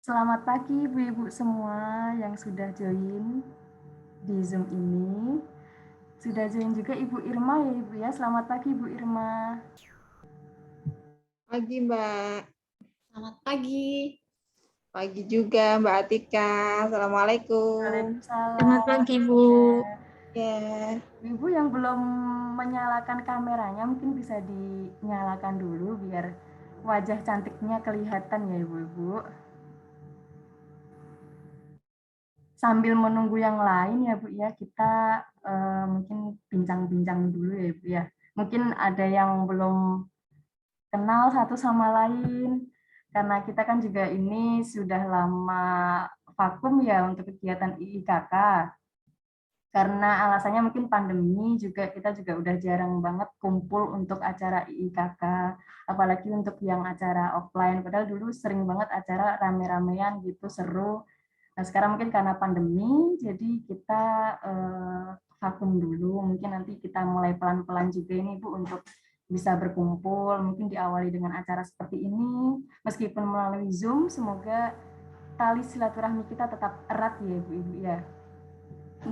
Selamat pagi Ibu-Ibu semua yang sudah join di Zoom ini. Sudah join juga Ibu Irma ya Ibu ya. Selamat pagi Ibu Irma. Pagi Mbak. Selamat pagi. Pagi juga Mbak Atika. Assalamualaikum. Waalaikumsalam. Selamat pagi Bu. Ya. Ibu yang belum menyalakan kameranya mungkin bisa dinyalakan dulu biar wajah cantiknya kelihatan ya Ibu-Ibu. Sambil menunggu yang lain ya Bu ya, kita mungkin bincang-bincang dulu ya Bu ya. Mungkin ada yang belum kenal satu sama lain, karena kita kan juga ini sudah lama vakum ya untuk kegiatan IIKK. Karena alasannya mungkin pandemi, juga kita juga udah jarang banget kumpul untuk acara IIKK, apalagi untuk yang acara offline, padahal dulu sering banget acara rame-ramean gitu, seru. Nah, sekarang mungkin karena pandemi, jadi kita vakum dulu. Mungkin nanti kita mulai pelan-pelan juga ini Bu untuk bisa berkumpul. Mungkin diawali dengan acara seperti ini, meskipun melalui Zoom. Semoga tali silaturahmi kita tetap erat ya Ibu-Ibu ya.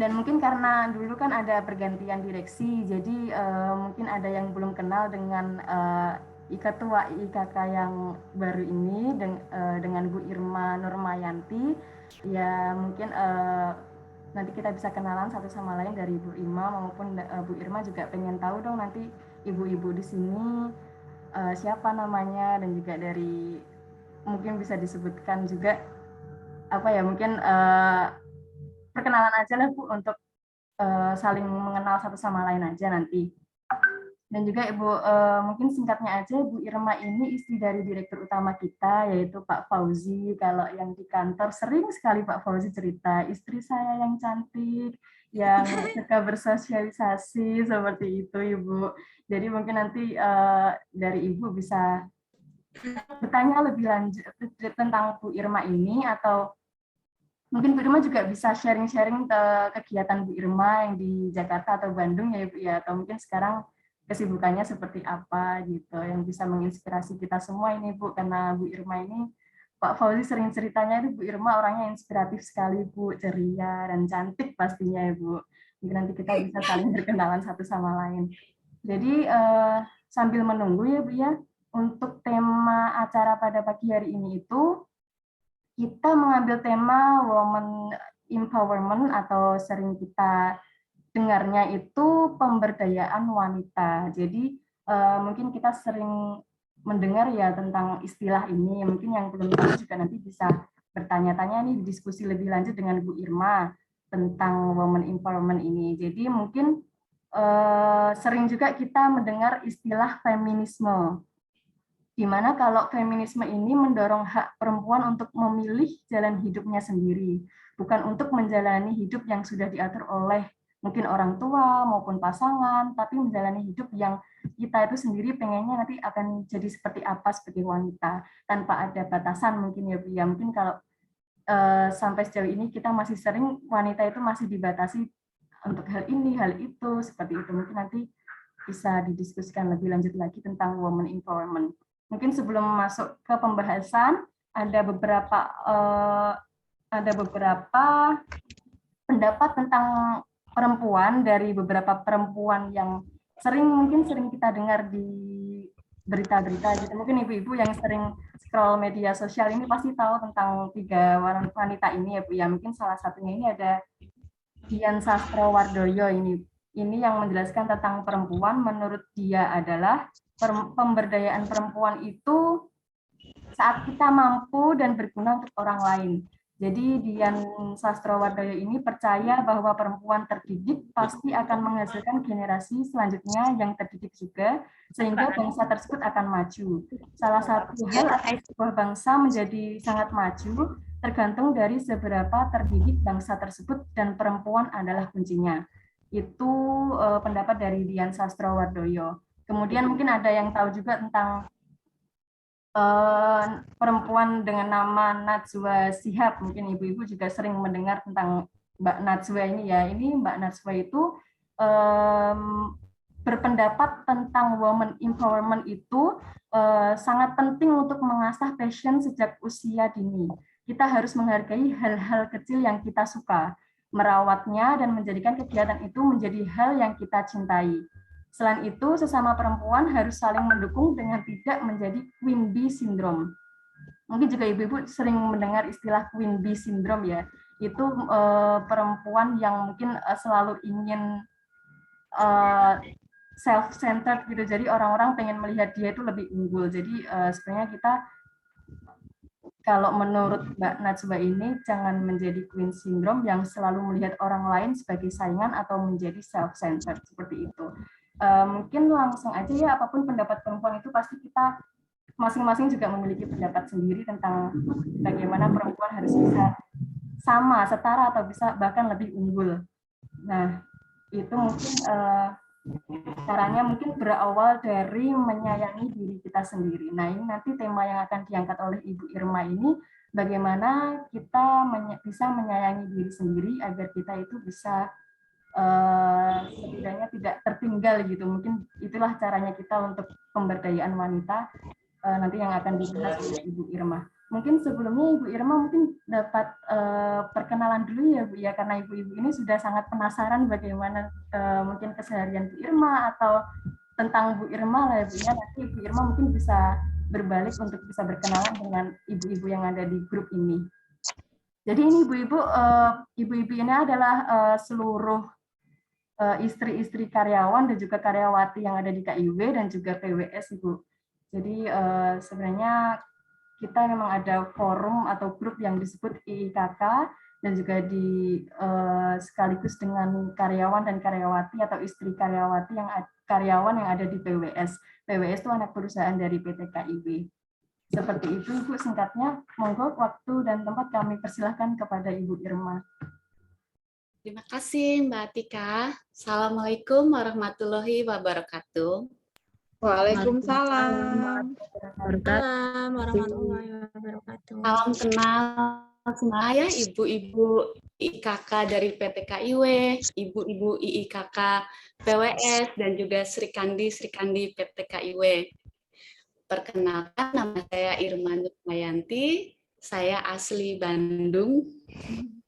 Dan mungkin karena dulu kan ada pergantian direksi, jadi mungkin ada yang belum kenal dengan Ketua IIKK yang baru ini dengan Bu Irma Nurmayanti. Ya mungkin nanti kita bisa kenalan satu sama lain dari Bu Irma maupun Bu Irma juga pengen tahu dong nanti ibu-ibu di sini siapa namanya, dan juga dari mungkin bisa disebutkan juga apa ya, mungkin perkenalan aja lah Bu untuk saling mengenal satu sama lain aja nanti. Dan juga Ibu, mungkin singkatnya aja, Bu Irma ini istri dari direktur utama kita, yaitu Pak Fauzi. Kalau yang di kantor sering sekali Pak Fauzi cerita, istri saya yang cantik, yang suka bersosialisasi, seperti itu Ibu. Jadi mungkin nanti dari Ibu bisa bertanya lebih lanjut tentang Bu Irma ini, atau mungkin Bu Irma juga bisa sharing-sharing kegiatan Bu Irma yang di Jakarta atau Bandung ya Ibu ya, atau mungkin sekarang kesibukannya seperti apa gitu, yang bisa menginspirasi kita semua ini Bu, karena Bu Irma ini, Pak Fauzi sering ceritanya itu Bu Irma orangnya inspiratif sekali Bu, ceria dan cantik pastinya ya Bu. Mungkin nanti kita bisa saling berkenalan satu sama lain. Jadi sambil menunggu ya Bu ya, untuk tema acara pada pagi hari ini itu kita mengambil tema woman empowerment, atau sering kita dengarnya itu pemberdayaan wanita. Jadi mungkin kita sering mendengar ya tentang istilah ini. Mungkin yang belum tahu juga nanti bisa bertanya-tanya nih, diskusi lebih lanjut dengan Bu Irma tentang woman empowerment ini. Jadi mungkin sering juga kita mendengar istilah feminisme. Dimana kalau feminisme ini mendorong hak perempuan untuk memilih jalan hidupnya sendiri, bukan untuk menjalani hidup yang sudah diatur oleh mungkin orang tua maupun pasangan, tapi menjalani hidup yang kita itu sendiri pengennya nanti akan jadi seperti apa sebagai wanita, tanpa ada batasan mungkin ya Bu ya. Mungkin kalau sampai sejauh ini kita masih sering wanita itu masih dibatasi untuk hal ini, hal itu, seperti itu. Mungkin nanti bisa didiskusikan lebih lanjut lagi tentang women empowerment. Mungkin sebelum masuk ke pembahasan, ada beberapa pendapat tentang perempuan dari beberapa perempuan yang mungkin sering kita dengar di berita-berita gitu. Mungkin ibu-ibu yang sering scroll media sosial ini pasti tahu tentang 3 wanita ini ya Bu ya. Mungkin salah satunya ini ada Dian Sastrowardoyo ini. Ini yang menjelaskan tentang perempuan. Menurut dia adalah pemberdayaan perempuan itu saat kita mampu dan berguna untuk orang lain. Jadi Dian Sastrowardoyo ini percaya bahwa perempuan terdidik pasti akan menghasilkan generasi selanjutnya yang terdidik juga, sehingga bangsa tersebut akan maju. Salah satu hal agar sebuah bangsa menjadi sangat maju tergantung dari seberapa terdidik bangsa tersebut, dan perempuan adalah kuncinya. Itu pendapat dari Dian Sastrowardoyo. Kemudian mungkin ada yang tahu juga tentang perempuan dengan nama Najwa Shihab. Mungkin ibu-ibu juga sering mendengar tentang Mbak Najwa ini ya. Ini Mbak Najwa itu berpendapat tentang women empowerment itu sangat penting untuk mengasah passion sejak usia dini. Kita harus menghargai hal-hal kecil yang kita suka, merawatnya dan menjadikan kegiatan itu menjadi hal yang kita cintai. Selain itu, sesama perempuan harus saling mendukung dengan tidak menjadi queen bee syndrome. Mungkin juga ibu-ibu sering mendengar istilah queen bee syndrome ya. Itu perempuan yang mungkin selalu ingin self-centered gitu. Jadi orang-orang pengen melihat dia itu lebih unggul. Jadi sebenarnya kita, kalau menurut Mbak Najwa ini, jangan menjadi queen syndrome yang selalu melihat orang lain sebagai saingan atau menjadi self-centered seperti itu. Mungkin langsung aja ya, apapun pendapat perempuan itu pasti kita masing-masing juga memiliki pendapat sendiri tentang bagaimana perempuan harus bisa sama, setara, atau bisa bahkan lebih unggul. Nah, itu mungkin caranya mungkin berawal dari menyayangi diri kita sendiri. Nah, ini nanti tema yang akan diangkat oleh Ibu Irma ini, bagaimana kita bisa menyayangi diri sendiri agar kita itu bisa setidaknya tidak tertinggal gitu. Mungkin itulah caranya kita untuk pemberdayaan wanita nanti yang akan dibahas oleh Ibu Irma. Mungkin sebelumnya Ibu Irma mungkin dapat perkenalan dulu ya Bu ya, karena ibu-ibu ini sudah sangat penasaran bagaimana mungkin keseharian Bu Irma atau tentang Bu Irma lah ya Bu ya. Nanti Ibu Irma mungkin bisa berbalik untuk bisa berkenalan dengan ibu-ibu yang ada di grup ini. Jadi ini ibu-ibu ini adalah seluruh istri-istri karyawan dan juga karyawati yang ada di KIW dan juga PWS, Ibu. Jadi sebenarnya kita memang ada forum atau grup yang disebut IIKK, dan juga sekaligus dengan karyawan dan karyawati atau istri karyawati karyawan yang ada di PWS. PWS itu anak perusahaan dari PT KIW. Seperti itu Ibu singkatnya. Monggo waktu dan tempat kami persilahkan kepada Ibu Irma. Terima kasih Mbak Atika. Assalamualaikum warahmatullahi wabarakatuh. Waalaikumsalam. Waalaikumsalam warahmatullahi wabarakatuh. Salam kenal semua ya ibu-ibu IKK dari PT KIW, ibu-ibu IIKK PWS, dan juga Sri Kandi PT KIW. Perkenalkan, nama saya Irma Nurmayanti. Saya asli Bandung.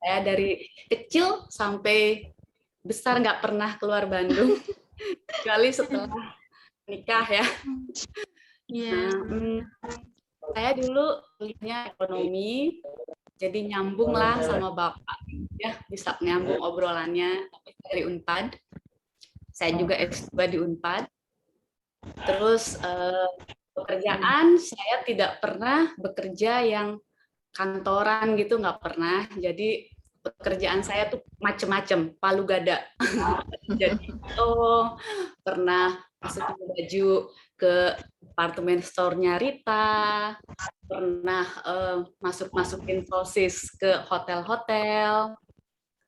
Saya dari kecil sampai besar nggak pernah keluar Bandung, kecuali setelah nikah ya. Nah, saya dulu kuliahnya ekonomi, jadi nyambung lah sama Bapak, ya bisa nyambung obrolannya dari Unpad. Saya juga S2 di Unpad. Terus pekerjaan saya tidak pernah bekerja yang kantoran gitu, nggak pernah. Jadi pekerjaan saya tuh macem-macem, palu gada. Jadi pernah masukin baju ke departemen store-nya Rita, pernah masuk-masukin sosis ke hotel-hotel,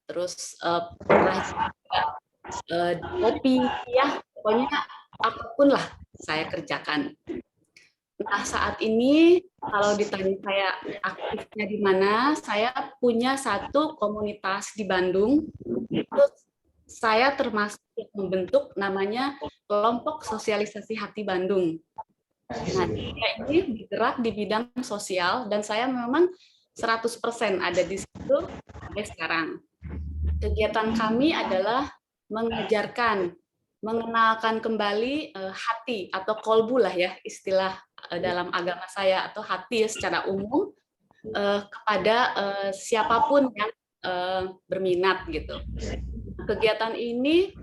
terus pernah juga kopi, ya pokoknya apapun lah saya kerjakan. Nah, saat ini kalau ditanya saya aktifnya di mana, saya punya satu komunitas di Bandung. Terus saya termasuk membentuk namanya Kelompok Sosialisasi Hati Bandung. Nah, saya ini bergerak di bidang sosial dan saya memang 100% ada di situ sampai sekarang. Kegiatan kami adalah mengajarkan, mengenalkan kembali hati atau kolbu lah ya istilah dalam agama saya, atau hati secara umum kepada siapapun yang berminat gitu. Kegiatan ini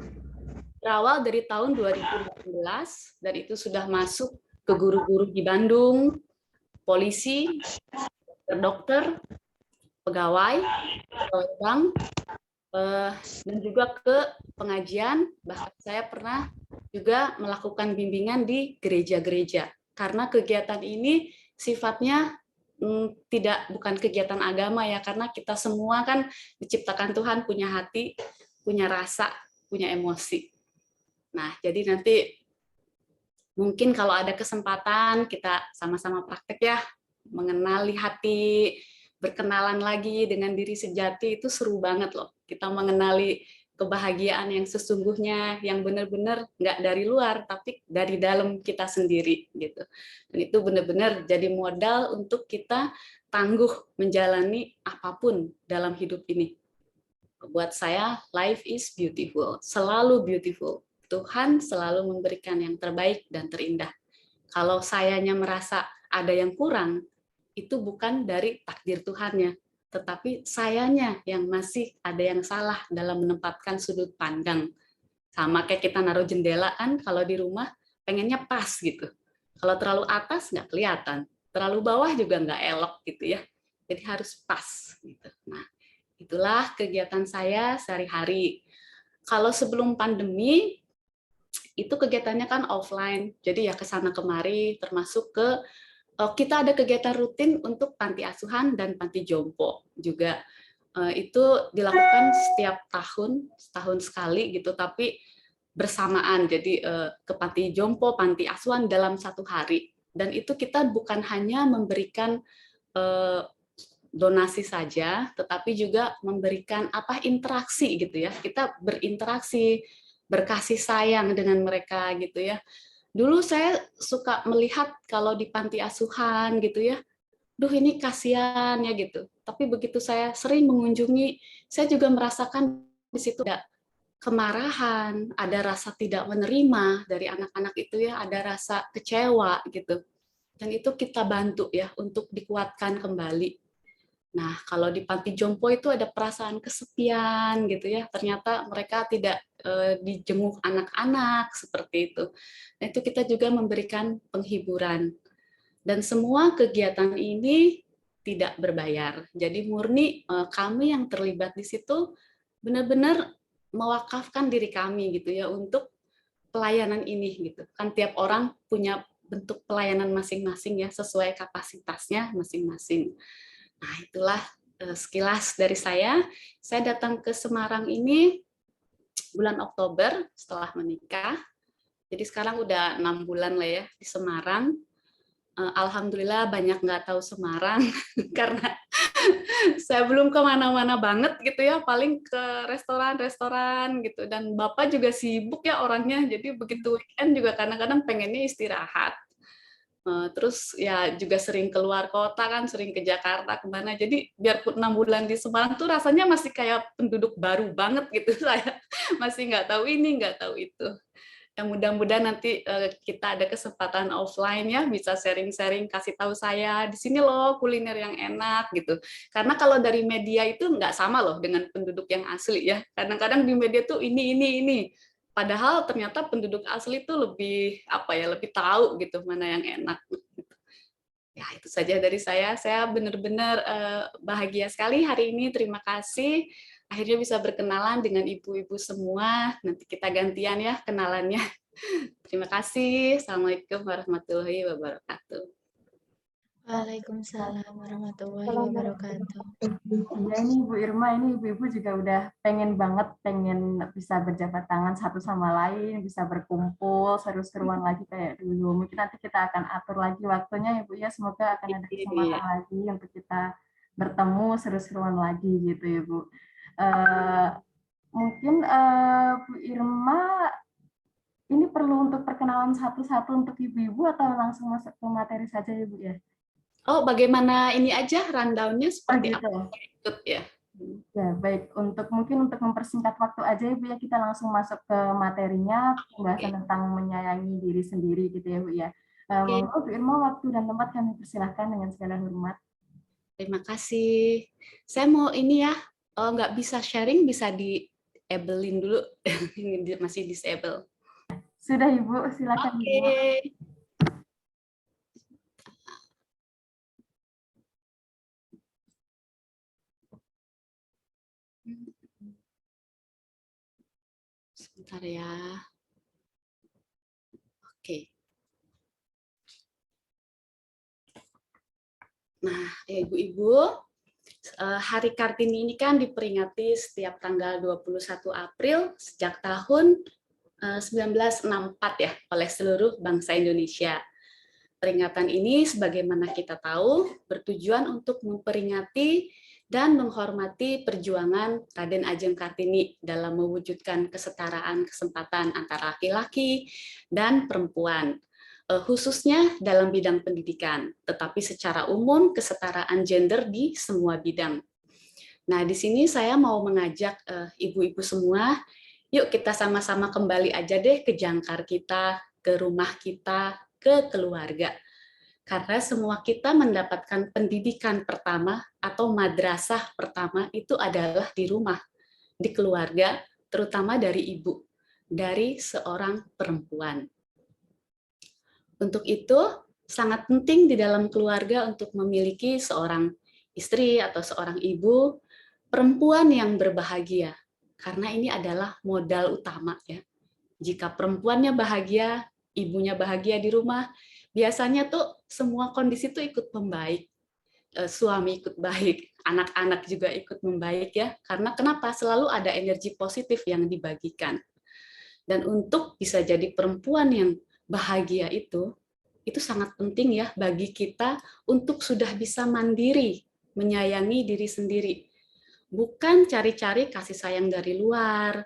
berawal dari tahun 2018 dan itu sudah masuk ke guru-guru di Bandung, polisi, dokter, pegawai bank, dan juga ke pengajian. Bahkan saya pernah juga melakukan bimbingan di gereja-gereja. Karena kegiatan ini sifatnya bukan kegiatan agama ya, karena kita semua kan diciptakan Tuhan punya hati, punya rasa, punya emosi. Nah, jadi nanti mungkin kalau ada kesempatan kita sama-sama praktek ya, mengenali hati, berkenalan lagi dengan diri sejati, itu seru banget loh. Kita mengenali kebahagiaan yang sesungguhnya, yang benar-benar nggak dari luar, tapi dari dalam kita sendiri gitu. Dan itu benar-benar jadi modal untuk kita tangguh menjalani apapun dalam hidup ini. Buat saya, life is beautiful, selalu beautiful. Tuhan selalu memberikan yang terbaik dan terindah. Kalau sayanya merasa ada yang kurang, itu bukan dari takdir Tuhannya, tetapi sayanya yang masih ada yang salah dalam menempatkan sudut pandang. Sama kayak kita naruh jendela kan, kalau di rumah pengennya pas gitu. Kalau terlalu atas nggak kelihatan, terlalu bawah juga nggak elok gitu ya. Jadi harus pas gitu. Nah, itulah kegiatan saya sehari-hari. Kalau sebelum pandemi, itu kegiatannya kan offline, jadi ya ke sana kemari, termasuk ke kita ada kegiatan rutin untuk panti asuhan dan panti jompo juga. Itu dilakukan setiap tahun, setahun sekali gitu, tapi bersamaan. Jadi ke panti jompo, panti asuhan dalam satu hari. Dan itu kita bukan hanya memberikan donasi saja, tetapi juga memberikan interaksi gitu ya. Kita berinteraksi, berkasih sayang dengan mereka gitu ya. Dulu saya suka melihat kalau di panti asuhan gitu ya, duh ini kasihan ya gitu. Tapi begitu saya sering mengunjungi, saya juga merasakan di situ ada kemarahan, ada rasa tidak menerima dari anak-anak itu ya, ada rasa kecewa gitu. Dan itu kita bantu ya untuk dikuatkan kembali. Nah, kalau di panti jompo itu ada perasaan kesepian gitu ya. Ternyata mereka tidak dijenguk anak-anak seperti itu. Nah, itu kita juga memberikan penghiburan. Dan semua kegiatan ini tidak berbayar. Jadi murni kami yang terlibat di situ benar-benar mewakafkan diri kami gitu ya untuk pelayanan ini gitu. Kan tiap orang punya bentuk pelayanan masing-masing ya, sesuai kapasitasnya masing-masing. Nah, itulah sekilas dari saya. Saya datang ke Semarang ini bulan Oktober setelah menikah. Jadi sekarang udah 6 bulan lah ya di Semarang. Alhamdulillah banyak nggak tahu Semarang karena saya belum kemana-mana banget gitu ya, paling ke restoran-restoran gitu. Dan Bapak juga sibuk ya orangnya, jadi begitu weekend juga kadang-kadang pengennya istirahat. Terus ya juga sering keluar kota kan, sering ke Jakarta kemana. Jadi biarpun 6 bulan di Semarang tuh rasanya masih kayak penduduk baru banget gitu saya. Masih nggak tahu ini, nggak tahu itu. Ya mudah-mudahan nanti kita ada kesempatan offline ya, bisa sharing-sharing, kasih tahu saya di sini loh kuliner yang enak gitu. Karena kalau dari media itu nggak sama loh dengan penduduk yang asli ya. Kadang-kadang di media tuh ini. Padahal ternyata penduduk asli itu lebih lebih tahu gitu mana yang enak. Ya itu saja dari saya. Saya benar-benar bahagia sekali hari ini. Terima kasih. Akhirnya bisa berkenalan dengan ibu-ibu semua. Nanti kita gantian ya kenalannya. Terima kasih. Assalamualaikum warahmatullahi wabarakatuh. Waalaikumsalam warahmatullahi wabarakatuh. Iya ini Bu Irma, ini ibu-ibu juga udah pengen banget, pengen bisa berjabat tangan satu sama lain, bisa berkumpul, seru-seruan lagi kayak dulu. Mungkin nanti kita akan atur lagi waktunya ya Bu ya, semoga akan ada kesempatan Iya. lagi untuk kita bertemu seru-seruan lagi gitu ya Bu. Eh, Mungkin Bu Irma ini perlu untuk perkenalan satu-satu untuk ibu-ibu atau langsung masuk ke materi saja ya Bu ya? Oh, bagaimana ini aja rundown-nya seperti gitu. apa? Ikut ya. Ya, baik. Mungkin untuk mempersingkat waktu aja ya Bu ya, kita langsung masuk ke materinya, pembahasan tentang menyayangi diri sendiri gitu ya Bu ya. Oke. Monggo Bu Irma, waktu dan tempat kami persilahkan dengan segala hormat. Terima kasih. Saya mau ini ya, nggak bisa sharing, bisa di-enablein dulu. Masih disable. Sudah Ibu, silakan Oke. Ibu. Sebentar ya. Oke. Nah, ibu-ibu, Hari Kartini ini kan diperingati setiap tanggal 21 April sejak tahun 1964 ya oleh seluruh bangsa Indonesia. Peringatan ini sebagaimana kita tahu bertujuan untuk memperingati dan menghormati perjuangan Raden Ajeng Kartini dalam mewujudkan kesetaraan kesempatan antara laki-laki dan perempuan, khususnya dalam bidang pendidikan, tetapi secara umum kesetaraan gender di semua bidang. Nah, di sini saya mau mengajak ibu-ibu semua, yuk kita sama-sama kembali aja deh ke jangkar kita, ke rumah kita, ke keluarga. Karena semua kita mendapatkan pendidikan pertama atau madrasah pertama itu adalah di rumah, di keluarga, terutama dari ibu, dari seorang perempuan. Untuk itu, sangat penting di dalam keluarga untuk memiliki seorang istri atau seorang ibu, perempuan yang berbahagia. Karena ini adalah modal utama ya. Jika perempuannya bahagia, ibunya bahagia di rumah, biasanya tuh semua kondisi tuh ikut membaik. Suami ikut baik, anak-anak juga ikut membaik ya. Karena kenapa? Selalu ada energi positif yang dibagikan. Dan untuk bisa jadi perempuan yang bahagia itu sangat penting ya bagi kita untuk sudah bisa mandiri, menyayangi diri sendiri. Bukan cari-cari kasih sayang dari luar,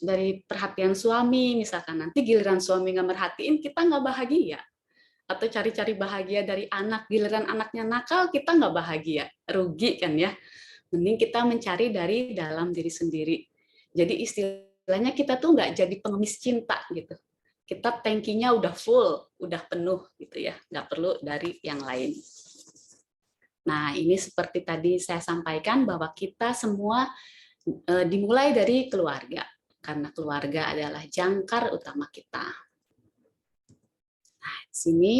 dari perhatian suami, misalkan nanti giliran suami nggak merhatiin, kita nggak bahagia. Atau cari-cari bahagia dari anak, giliran anaknya nakal, kita nggak bahagia. Rugi kan ya. Mending kita mencari dari dalam diri sendiri. Jadi istilahnya kita tuh nggak jadi pengemis cinta gitu. Kita tankinya udah full, udah penuh gitu ya. Nggak perlu dari yang lain. Nah, ini seperti tadi saya sampaikan bahwa kita semua dimulai dari keluarga, karena keluarga adalah jangkar utama kita. Nah, di sini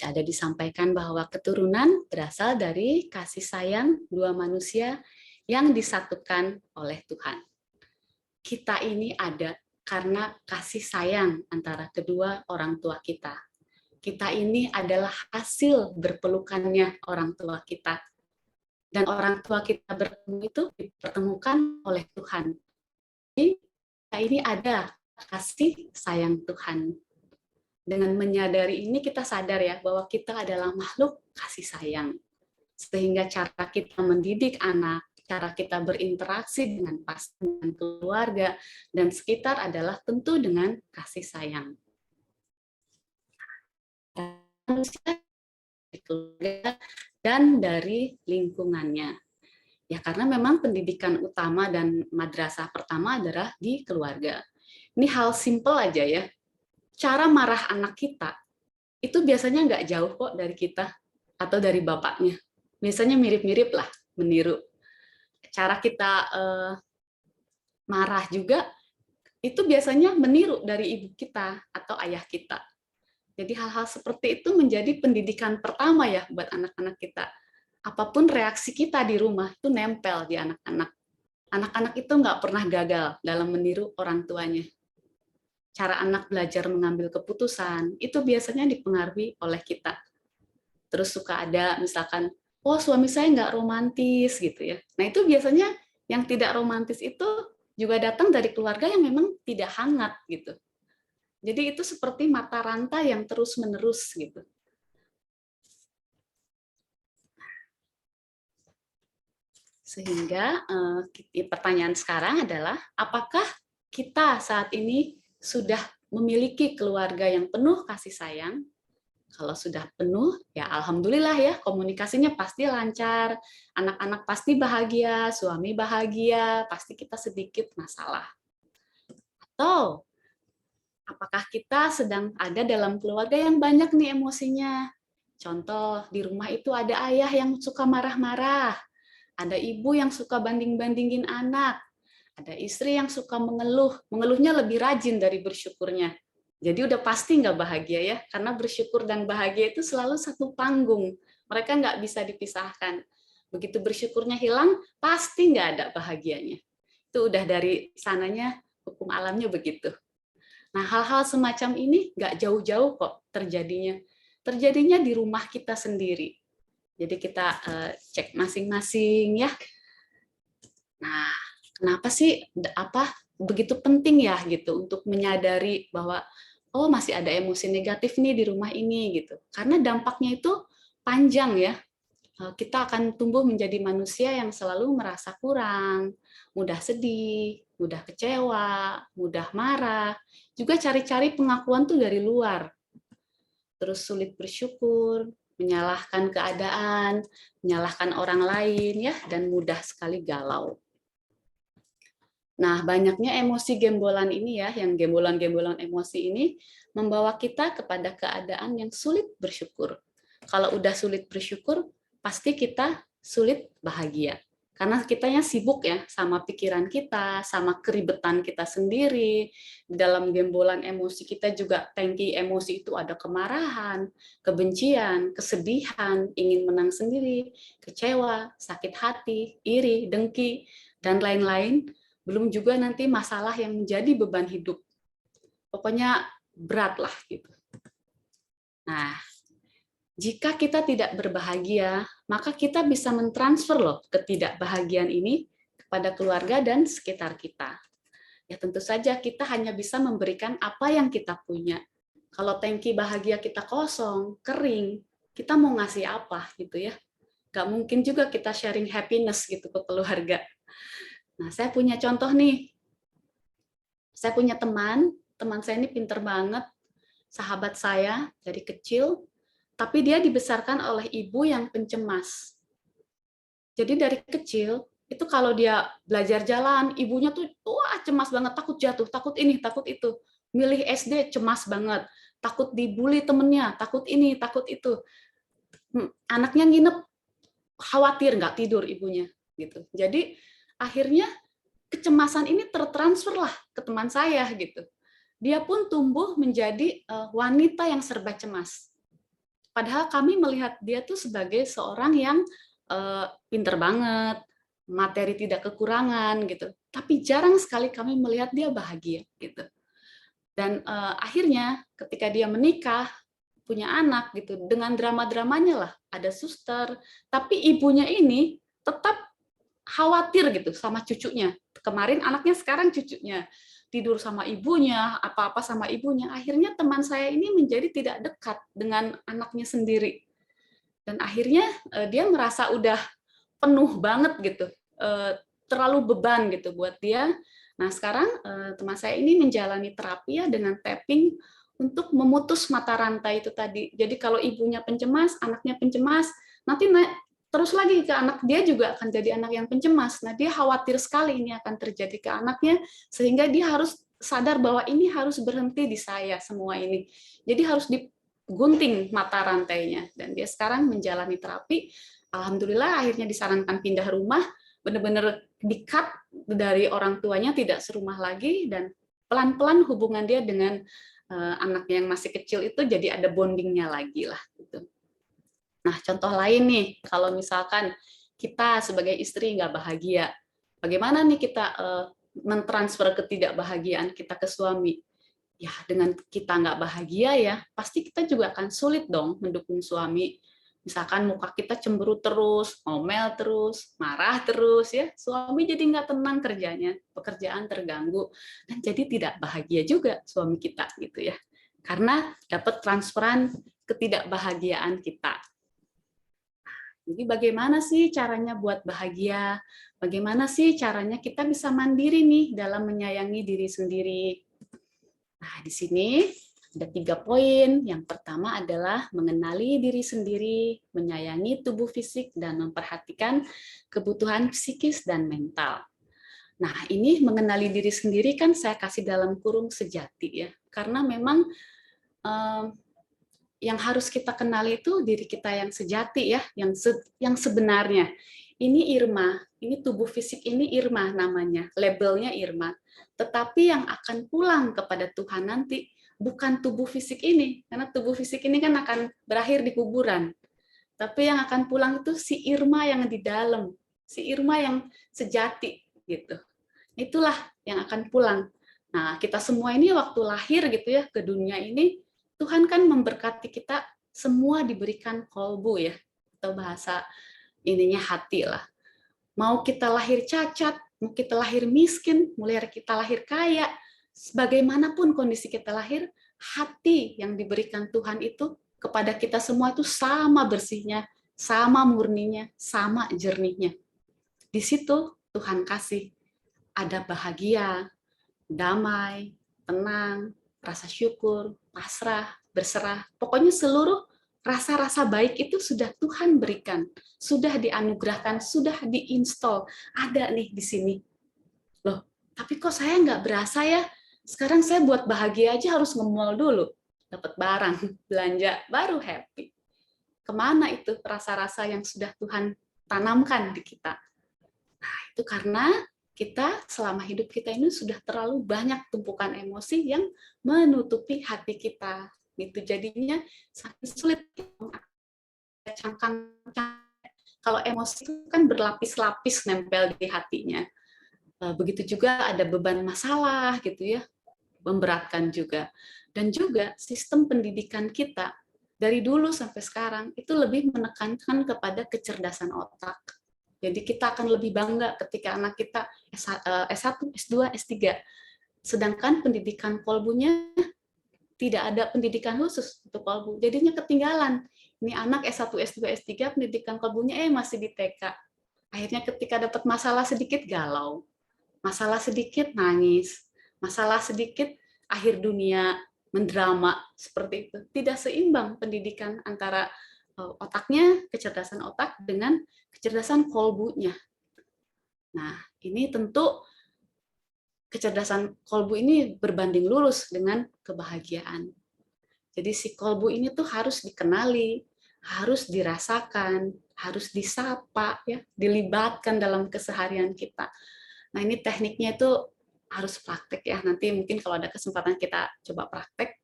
ada disampaikan bahwa keturunan berasal dari kasih sayang dua manusia yang disatukan oleh Tuhan. Kita ini ada karena kasih sayang antara kedua orang tua kita. Kita ini adalah hasil berpelukannya orang tua kita. Dan orang tua kita bertemu itu dipertemukan oleh Tuhan. Jadi kita ini ada kasih sayang Tuhan. Dengan menyadari ini kita sadar ya bahwa kita adalah makhluk kasih sayang. Sehingga cara kita mendidik anak, cara kita berinteraksi dengan pasangan, keluarga, dan sekitar adalah tentu dengan kasih sayang. Dan dari lingkungannya. Ya karena memang pendidikan utama dan madrasah pertama adalah di keluarga. Ini hal simple aja ya. Cara marah anak kita itu biasanya nggak jauh kok dari kita atau dari bapaknya. Biasanya mirip-mirip lah, meniru. Cara kita marah juga itu biasanya meniru dari ibu kita atau ayah kita. Jadi hal-hal seperti itu menjadi pendidikan pertama ya buat anak-anak kita. Apapun reaksi kita di rumah itu nempel di anak-anak. Anak-anak itu nggak pernah gagal dalam meniru orang tuanya. cara anak belajar mengambil keputusan, itu biasanya dipengaruhi oleh kita. Terus suka ada misalkan, oh suami saya nggak romantis gitu ya. Nah itu biasanya yang tidak romantis itu juga datang dari keluarga yang memang tidak hangat gitu. Jadi itu seperti mata rantai yang terus-menerus gitu. Sehingga pertanyaan sekarang adalah, apakah kita saat ini sudah memiliki keluarga yang penuh kasih sayang? Kalau sudah penuh, ya alhamdulillah ya, komunikasinya pasti lancar, anak-anak pasti bahagia, suami bahagia, pasti kita sedikit masalah. Atau apakah kita sedang ada dalam keluarga yang banyak nih emosinya? Contoh, di rumah itu ada ayah yang suka marah-marah, ada ibu yang suka banding-bandingin anak, ada istri yang suka mengeluh, mengeluhnya lebih rajin dari bersyukurnya. Jadi udah pasti nggak bahagia ya, karena bersyukur dan bahagia itu selalu satu panggung. Mereka nggak bisa dipisahkan. Begitu bersyukurnya hilang, pasti nggak ada bahagianya. Itu udah dari sananya, hukum alamnya begitu. Nah, hal-hal semacam ini nggak jauh-jauh kok terjadinya. Terjadinya di rumah kita sendiri. Jadi kita cek masing-masing ya. Nah, kenapa sih begitu penting ya gitu untuk menyadari bahwa oh masih ada emosi negatif nih di rumah ini gitu. Karena dampaknya itu panjang ya. Kita akan tumbuh menjadi manusia yang selalu merasa kurang, mudah sedih, mudah kecewa, mudah marah. Juga cari-cari pengakuan tuh dari luar. Terus sulit bersyukur, menyalahkan keadaan, menyalahkan orang lain ya, dan mudah sekali galau. Nah, banyaknya emosi gembolan ini ya, yang gembolan-gembolan emosi ini membawa kita kepada keadaan yang sulit bersyukur. Kalau udah sulit bersyukur, pasti kita sulit bahagia. Karena kitanya sibuk ya sama pikiran kita, sama keribetan kita sendiri. Di dalam gembolan emosi kita juga tangki emosi itu ada kemarahan, kebencian, kesedihan, ingin menang sendiri, kecewa, sakit hati, iri, dengki, dan lain-lain. Belum juga nanti masalah yang menjadi beban hidup. Pokoknya berat lah gitu. Nah, jika kita tidak berbahagia, maka kita bisa mentransfer loh ketidakbahagiaan ini kepada keluarga dan sekitar kita. Ya tentu saja kita hanya bisa memberikan apa yang kita punya. Kalau tangki bahagia kita kosong, kering, kita mau ngasih apa gitu ya. Gak mungkin juga kita sharing happiness gitu ke keluarga. Nah, saya punya contoh nih. Saya punya teman saya ini pinter banget, sahabat saya dari kecil, tapi dia dibesarkan oleh ibu yang pencemas. Jadi dari kecil, itu kalau dia belajar jalan, ibunya tuh wah cemas banget, takut jatuh, takut ini, takut itu. Milih SD cemas banget, takut dibully temennya, takut ini, takut itu. Anaknya nginep, khawatir nggak tidur ibunya. Gitu. Jadi akhirnya kecemasan ini tertransfer lah ke teman saya gitu. Dia pun tumbuh menjadi wanita yang serba cemas. Padahal kami melihat dia tuh sebagai seorang yang pinter banget, materi tidak kekurangan gitu. Tapi jarang sekali kami melihat dia bahagia gitu. Dan akhirnya ketika dia menikah, punya anak gitu, dengan drama-dramanya lah, ada suster, tapi ibunya ini tetap khawatir gitu sama cucunya. Kemarin anaknya, sekarang cucunya. Tidur sama ibunya, apa-apa sama ibunya. Akhirnya teman saya ini menjadi tidak dekat dengan anaknya sendiri. Dan akhirnya dia merasa udah penuh banget gitu. Terlalu beban gitu buat dia. Nah, sekarang teman saya ini menjalani terapi ya dengan tapping untuk memutus mata rantai itu tadi. Jadi kalau ibunya pencemas, anaknya pencemas, nanti terus lagi ke anak dia juga akan jadi anak yang pencemas. Nah, dia khawatir sekali ini akan terjadi ke anaknya, sehingga dia harus sadar bahwa ini harus berhenti di saya semua ini. Jadi harus digunting mata rantainya. Dan dia sekarang menjalani terapi. Alhamdulillah akhirnya disarankan pindah rumah, benar-benar di-cut dari orang tuanya, tidak serumah lagi, dan pelan-pelan hubungan dia dengan anaknya yang masih kecil itu jadi ada bondingnya lagi lah gitu. Nah, contoh lain nih, kalau misalkan kita sebagai istri nggak bahagia, bagaimana nih kita mentransfer ketidakbahagiaan kita ke suami? ya dengan kita nggak bahagia ya, pasti kita juga akan sulit dong mendukung suami. Misalkan muka kita cemberut terus, ngomel terus, marah terus ya, suami jadi nggak tenang kerjanya, pekerjaan terganggu, dan jadi tidak bahagia juga suami kita gitu ya. Karena dapat transferan ketidakbahagiaan kita. Jadi bagaimana sih caranya buat bahagia? Bagaimana sih caranya kita bisa mandiri nih dalam menyayangi diri sendiri? Nah, di sini ada 3 poin. Yang pertama adalah mengenali diri sendiri, menyayangi tubuh fisik, dan memperhatikan kebutuhan psikis dan mental. Nah, ini mengenali diri sendiri kan saya kasih dalam kurung sejati ya. Karena memang yang harus kita kenali itu diri kita yang sejati ya, yang sebenarnya. Ini Irma, ini tubuh fisik ini Irma namanya, labelnya Irma. Tetapi yang akan pulang kepada Tuhan nanti bukan tubuh fisik ini, karena tubuh fisik ini kan akan berakhir di kuburan. Tapi yang akan pulang itu si Irma yang di dalam, si Irma yang sejati gitu. Itulah yang akan pulang. Nah, kita semua ini waktu lahir gitu ya ke dunia ini, Tuhan kan memberkati kita semua diberikan kolbu ya, atau bahasa ininya hati lah. Mau kita lahir cacat, mau kita lahir miskin, mulai kita lahir kaya, bagaimanapun kondisi kita lahir, hati yang diberikan Tuhan itu kepada kita semua itu sama bersihnya, sama murninya, sama jernihnya. Di situ Tuhan kasih ada bahagia, damai, tenang, rasa syukur, pasrah, berserah. Pokoknya seluruh rasa-rasa baik itu sudah Tuhan berikan, sudah dianugerahkan, sudah diinstal, ada nih di sini. Loh, tapi kok saya nggak berasa ya? Sekarang saya buat bahagia aja harus nge-mall dulu, dapat barang, belanja, baru happy. Kemana itu rasa-rasa yang sudah Tuhan tanamkan di kita? Nah, itu karena kita selama hidup kita ini sudah terlalu banyak tumpukan emosi yang menutupi hati kita. Gitu jadinya sangat sulit cangkang. Kalau emosi itu kan berlapis-lapis nempel di hatinya. Begitu juga ada beban masalah gitu ya, memberatkan juga. Dan juga sistem pendidikan kita dari dulu sampai sekarang itu lebih menekankan kepada kecerdasan otak. Jadi kita akan lebih bangga ketika anak kita S1, S2, S3. Sedangkan pendidikan kolbunya tidak ada pendidikan khusus untuk kolbu. Jadinya ketinggalan. Ini anak S1, S2, S3 pendidikan kolbunya masih di TK. Akhirnya ketika dapat masalah sedikit galau. Masalah sedikit nangis. Masalah sedikit akhir dunia mendrama seperti itu. Tidak seimbang pendidikan antara otaknya, kecerdasan otak dengan kecerdasan kolbunya. Nah, ini tentu kecerdasan kolbu ini berbanding lurus dengan kebahagiaan. Jadi si kolbu ini tuh harus dikenali, harus dirasakan, harus disapa, ya, dilibatkan dalam keseharian kita. Nah, ini tekniknya itu harus praktek ya. Nanti mungkin kalau ada kesempatan kita coba praktek.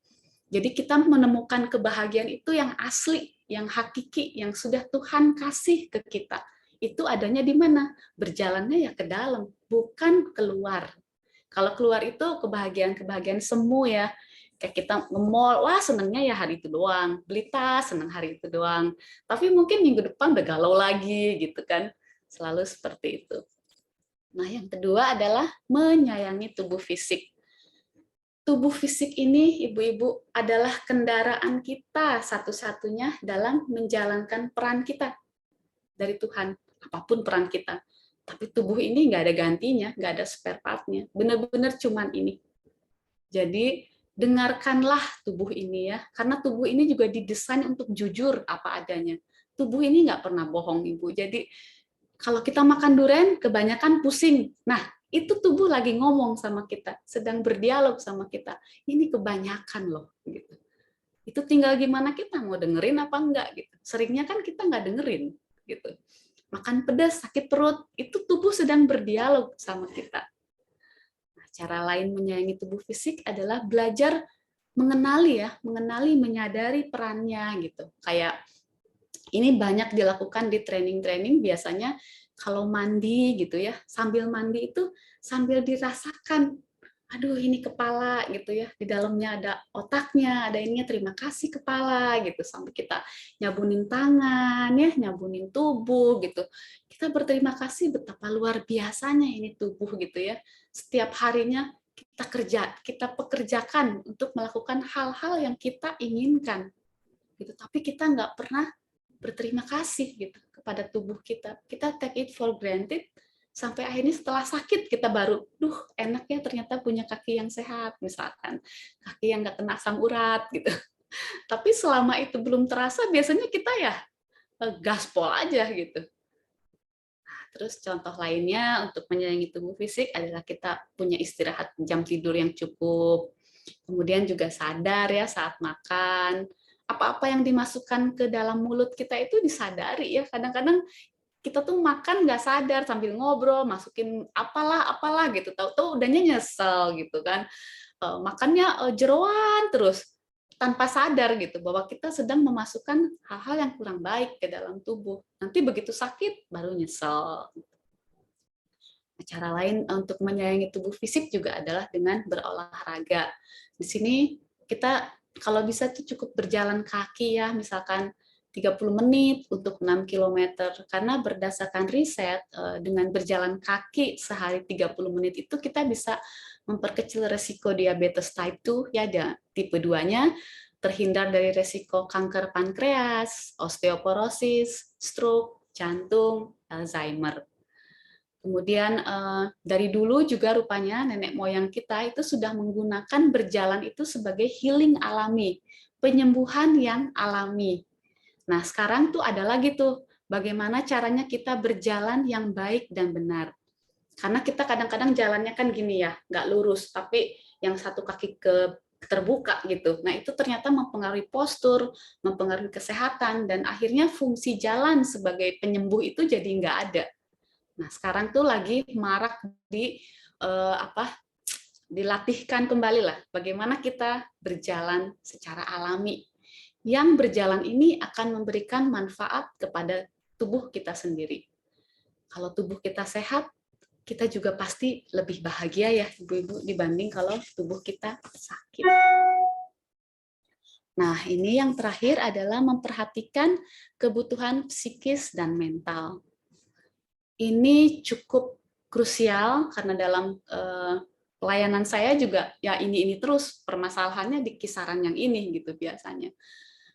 Jadi kita menemukan kebahagiaan itu yang asli, yang hakiki, yang sudah Tuhan kasih ke kita. Itu adanya di mana? Berjalannya ya ke dalam, bukan keluar. Kalau keluar itu kebahagiaan-kebahagiaan semu ya. Kayak kita nge-mall, wah senangnya ya hari itu doang. Beli tas, senang hari itu doang. Tapi mungkin minggu depan udah galau lagi gitu kan. Selalu seperti itu. Nah, yang kedua adalah menyayangi tubuh fisik. Tubuh fisik ini, ibu-ibu, adalah kendaraan kita satu-satunya dalam menjalankan peran kita dari Tuhan, apapun peran kita. Tapi tubuh ini nggak ada gantinya, nggak ada spare part-nya. Benar-benar cuman ini. Jadi, dengarkanlah tubuh ini ya, karena tubuh ini juga didesain untuk jujur apa adanya. Tubuh ini nggak pernah bohong, Ibu. Jadi, kalau kita makan durian, kebanyakan pusing. Nah, itu tubuh lagi ngomong sama kita, sedang berdialog sama kita. Ini kebanyakan loh, gitu. Itu tinggal gimana kita mau dengerin apa enggak, gitu. Seringnya kan kita nggak dengerin, gitu. Makan pedas, sakit perut, itu tubuh sedang berdialog sama kita. Nah, cara lain menyayangi tubuh fisik adalah belajar mengenali ya, menyadari perannya, gitu. Kayak ini banyak dilakukan di training-training biasanya kalau mandi gitu ya, sambil mandi itu sambil dirasakan aduh ini kepala gitu ya, di dalamnya ada otaknya, ada ininya, terima kasih kepala gitu, sampai kita nyabunin tangan ya, nyabunin tubuh gitu. Kita berterima kasih betapa luar biasanya ini tubuh gitu ya. Setiap harinya kita pekerjakan untuk melakukan hal-hal yang kita inginkan gitu, tapi kita nggak pernah berterima kasih gitu kepada tubuh kita. Kita take it for granted sampai akhirnya setelah sakit kita baru, duh enak ya ternyata punya kaki yang sehat misalkan, kaki yang nggak kena asam urat gitu. Tapi selama itu belum terasa, biasanya kita ya gaspol aja gitu. Nah, terus contoh lainnya untuk menyayangi tubuh fisik adalah kita punya istirahat jam tidur yang cukup, kemudian juga sadar ya saat makan, apa-apa yang dimasukkan ke dalam mulut kita itu disadari ya. Kadang-kadang kita tuh makan nggak sadar sambil ngobrol, masukin apalah gitu, tahu-tahu udahnya nyesel gitu kan. Makannya jeroan terus tanpa sadar gitu bahwa kita sedang memasukkan hal-hal yang kurang baik ke dalam tubuh. Nanti begitu sakit baru nyesel. Cara lain untuk menyayangi tubuh fisik juga adalah dengan berolahraga. Di sini kita kalau bisa tuh cukup berjalan kaki ya, misalkan 30 menit untuk 6 kilometer. Karena berdasarkan riset, dengan berjalan kaki sehari 30 menit itu kita bisa memperkecil resiko diabetes type 2, ya ada tipe 2-nya, terhindar dari resiko kanker pankreas, osteoporosis, stroke, jantung, Alzheimer. Kemudian dari dulu juga rupanya nenek moyang kita itu sudah menggunakan berjalan itu sebagai healing alami, penyembuhan yang alami. Nah, sekarang tuh ada lagi tuh, bagaimana caranya kita berjalan yang baik dan benar. Karena kita kadang-kadang jalannya kan gini ya, nggak lurus, tapi yang satu kaki terbuka gitu. Nah, itu ternyata mempengaruhi postur, mempengaruhi kesehatan, dan akhirnya fungsi jalan sebagai penyembuh itu jadi nggak ada. Nah, sekarang tuh lagi marak dilatihkan kembali lah bagaimana kita berjalan secara alami. Yang berjalan ini akan memberikan manfaat kepada tubuh kita sendiri. Kalau tubuh kita sehat, kita juga pasti lebih bahagia ya, ibu-ibu, dibanding kalau tubuh kita sakit. Nah, ini yang terakhir adalah memperhatikan kebutuhan psikis dan mental. Ini cukup krusial karena dalam pelayanan saya juga ya ini terus permasalahannya di kisaran yang ini gitu biasanya.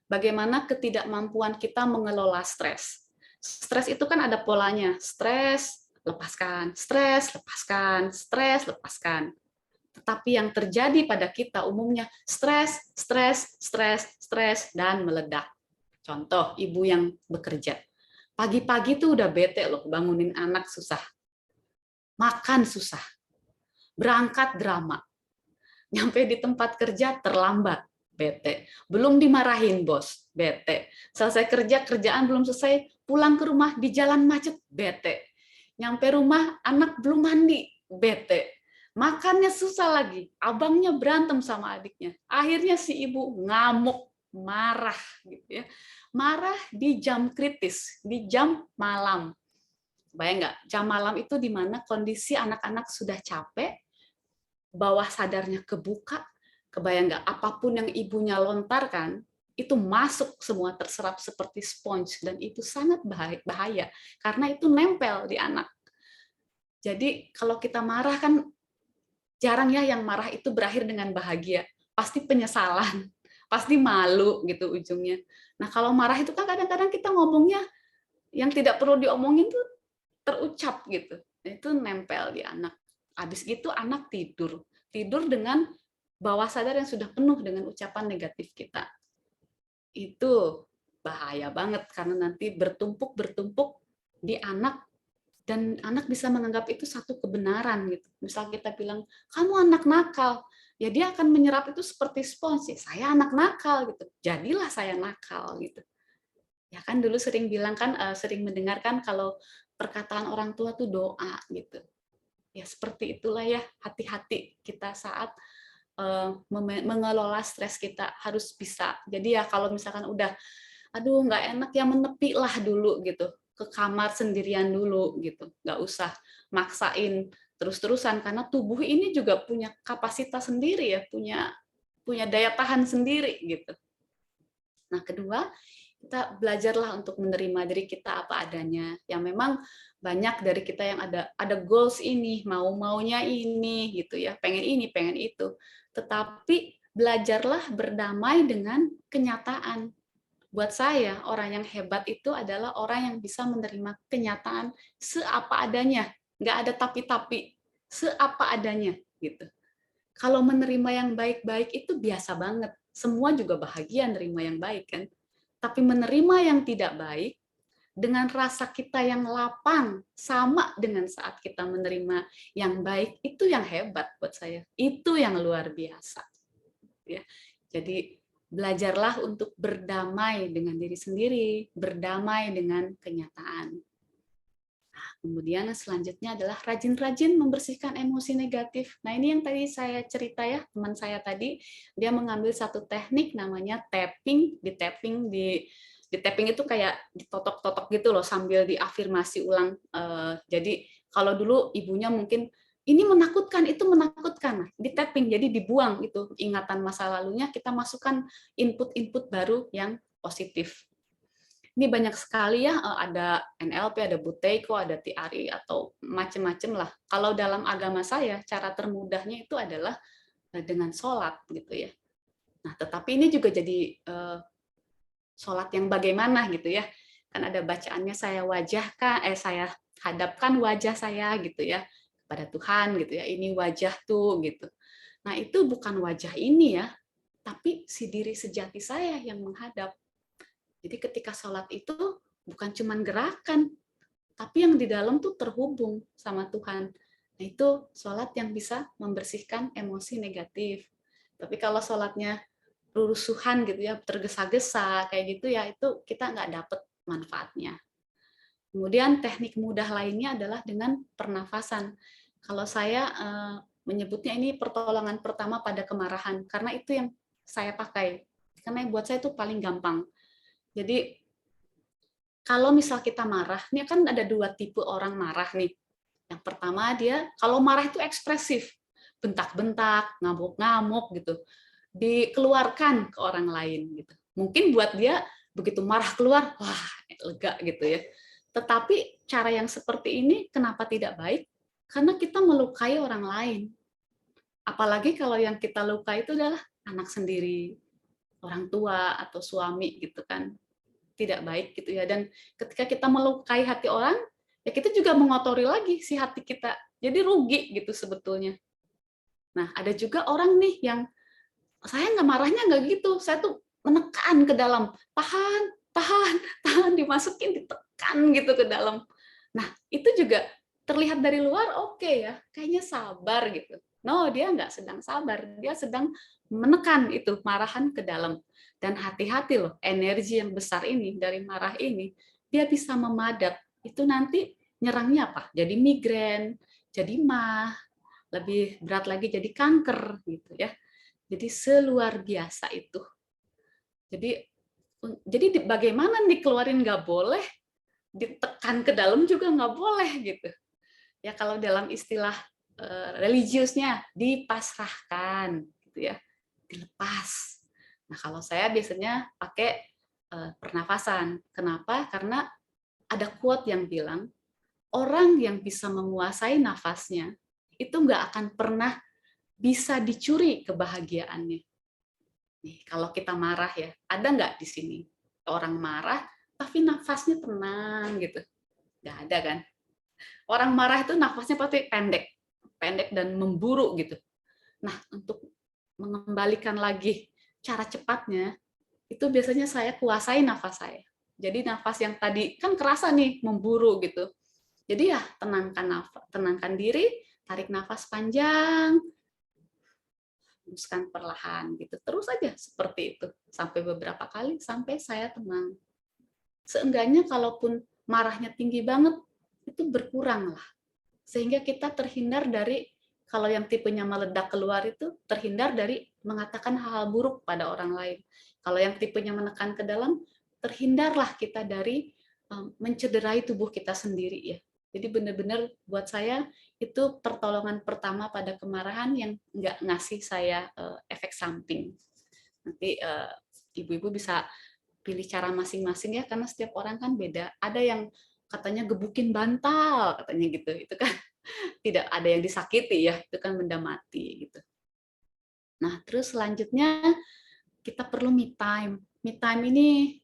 Bagaimana ketidakmampuan kita mengelola stres. Stres itu kan ada polanya, stres, lepaskan, stres, lepaskan, stres, lepaskan. Tetapi yang terjadi pada kita umumnya stres, stres, stres, stres, dan meledak. Contoh, ibu yang bekerja. Pagi-pagi tuh udah bete loh, bangunin anak susah. Makan susah. Berangkat drama. Nyampe di tempat kerja terlambat, bete. Belum dimarahin bos, bete. Selesai kerja, kerjaan belum selesai, pulang ke rumah di jalan macet, bete. Nyampe rumah, anak belum mandi, bete. Makannya susah lagi, abangnya berantem sama adiknya. Akhirnya si ibu ngamuk, marah gitu ya. Marah di jam kritis, di jam malam. Bayang nggak? Jam malam itu di mana kondisi anak-anak sudah capek, bawah sadarnya kebuka, kebayang nggak? Apapun yang ibunya lontarkan, itu masuk semua terserap seperti sponge, dan itu sangat bahaya, karena itu nempel di anak. Jadi kalau kita marah kan, jarang ya yang marah itu berakhir dengan bahagia. Pasti penyesalan, pasti malu gitu ujungnya. Nah kalau marah itu kan kadang-kadang kita ngomongnya yang tidak perlu diomongin tuh terucap gitu. Itu nempel di anak. Habis gitu anak tidur dengan bawah sadar yang sudah penuh dengan ucapan negatif kita. Itu bahaya banget karena nanti bertumpuk di anak, dan anak bisa menganggap itu satu kebenaran gitu. Misal kita bilang, kamu anak nakal, ya dia akan menyerap itu seperti spons. Ya, saya anak nakal gitu. Jadilah saya nakal gitu. Ya kan dulu sering bilang kan, sering mendengarkan kalau perkataan orang tua tuh doa gitu. Ya seperti itulah ya, hati-hati kita saat mengelola stres kita, harus bisa. Jadi ya kalau misalkan udah, aduh nggak enak ya, menepi lah dulu gitu, ke kamar sendirian dulu gitu, nggak usah maksain terus-terusan, karena tubuh ini juga punya kapasitas sendiri ya, punya daya tahan sendiri gitu. Nah, kedua, kita belajarlah untuk menerima diri kita apa adanya. Yang memang banyak dari kita yang ada goals ini, mau-maunya ini gitu ya, pengen ini, pengen itu. Tetapi belajarlah berdamai dengan kenyataan. Buat saya, orang yang hebat itu adalah orang yang bisa menerima kenyataan seapa adanya, nggak ada tapi-tapi, seapa adanya gitu. Kalau menerima yang baik-baik itu biasa banget. Semua juga bahagia menerima yang baik kan. Tapi menerima yang tidak baik dengan rasa kita yang lapang sama dengan saat kita menerima yang baik, itu yang hebat buat saya. Itu yang luar biasa. Ya. Jadi belajarlah untuk berdamai dengan diri sendiri, berdamai dengan kenyataan. Kemudian selanjutnya adalah rajin-rajin membersihkan emosi negatif. Nah, ini yang tadi saya cerita ya, teman saya tadi, dia mengambil satu teknik namanya tapping. Di tapping itu kayak ditotok-totok gitu loh, sambil diafirmasi ulang. Jadi kalau dulu ibunya mungkin, ini menakutkan, itu menakutkan. Nah, di tapping, jadi dibuang itu ingatan masa lalunya, kita masukkan input-input baru yang positif. Ini banyak sekali ya, ada NLP, ada Buteyko, ada TRI, atau macam-macam lah. Kalau dalam agama saya, cara termudahnya itu adalah dengan sholat gitu ya. Nah, tetapi ini juga jadi sholat yang bagaimana gitu ya. Kan ada bacaannya, saya hadapkan wajah saya gitu ya pada Tuhan gitu ya. Ini wajah tuh gitu. Nah, itu bukan wajah ini ya, tapi si diri sejati saya yang menghadap. Jadi ketika sholat itu bukan cuma gerakan, tapi yang di dalam tuh terhubung sama Tuhan. Nah, itu sholat yang bisa membersihkan emosi negatif. Tapi kalau sholatnya rusuhan gitu ya, tergesa-gesa kayak gitu ya, itu kita nggak dapet manfaatnya. Kemudian teknik mudah lainnya adalah dengan pernafasan. Kalau saya menyebutnya ini pertolongan pertama pada kemarahan, karena itu yang saya pakai. Karena buat saya itu paling gampang. Jadi kalau misal kita marah, ini kan ada dua tipe orang marah nih. Yang pertama dia kalau marah itu ekspresif, bentak-bentak, ngamuk-ngamuk gitu, dikeluarkan ke orang lain gitu. Mungkin buat dia begitu marah keluar, wah lega gitu ya. Tetapi cara yang seperti ini kenapa tidak baik? Karena kita melukai orang lain. Apalagi kalau yang kita lukai itu adalah anak sendiri, orang tua atau suami gitu kan. Tidak baik gitu ya. Dan ketika kita melukai hati orang, ya kita juga mengotori lagi si hati kita. Jadi rugi gitu sebetulnya. Nah, ada juga orang nih yang saya nggak marahnya nggak gitu. Saya tuh menekan ke dalam, tahan, dimasukin, ditekan gitu ke dalam. Nah, itu juga terlihat dari luar oke ya, kayaknya sabar gitu. No, dia nggak sedang sabar, dia sedang menekan itu marahan ke dalam. Dan hati-hati loh, energi yang besar ini dari marah ini, dia bisa memadat. Itu nanti nyerangnya apa? Jadi migrain, jadi mah, lebih berat lagi jadi kanker gitu ya. Jadi seluar biasa itu. Jadi bagaimana dikeluarin nggak boleh, ditekan ke dalam juga nggak boleh gitu. Ya kalau dalam istilah religiusnya dipasrahkan gitu ya, dilepas. Nah, kalau saya biasanya pakai pernafasan. Kenapa? Karena ada quote yang bilang, orang yang bisa menguasai nafasnya, itu nggak akan pernah bisa dicuri kebahagiaannya. Nih, kalau kita marah ya, ada nggak di sini orang marah, tapi nafasnya tenang gitu? Nggak ada kan? Orang marah itu nafasnya pasti pendek dan memburu gitu. Nah, untuk mengembalikan lagi cara cepatnya, itu biasanya saya kuasai nafas saya. Jadi nafas yang tadi kan kerasa nih memburu gitu. Jadi ya tenangkan diri, tarik nafas panjang, hembuskan perlahan gitu. Terus aja seperti itu sampai beberapa kali sampai saya tenang. Seenggaknya kalaupun marahnya tinggi banget, itu berkurang lah. Sehingga kita terhindar dari, kalau yang tipenya meledak keluar itu, terhindar dari mengatakan hal-hal buruk pada orang lain. Kalau yang tipenya menekan ke dalam, terhindarlah kita dari mencederai tubuh kita sendiri ya. Jadi benar-benar buat saya itu pertolongan pertama pada kemarahan yang nggak ngasih saya efek samping. Nanti ibu-ibu bisa pilih cara masing-masing ya, karena setiap orang kan beda. Ada yang katanya gebukin bantal, katanya gitu. Itu kan tidak ada yang disakiti ya, itu kan benda mati gitu. Nah, terus selanjutnya kita perlu me time. Me time ini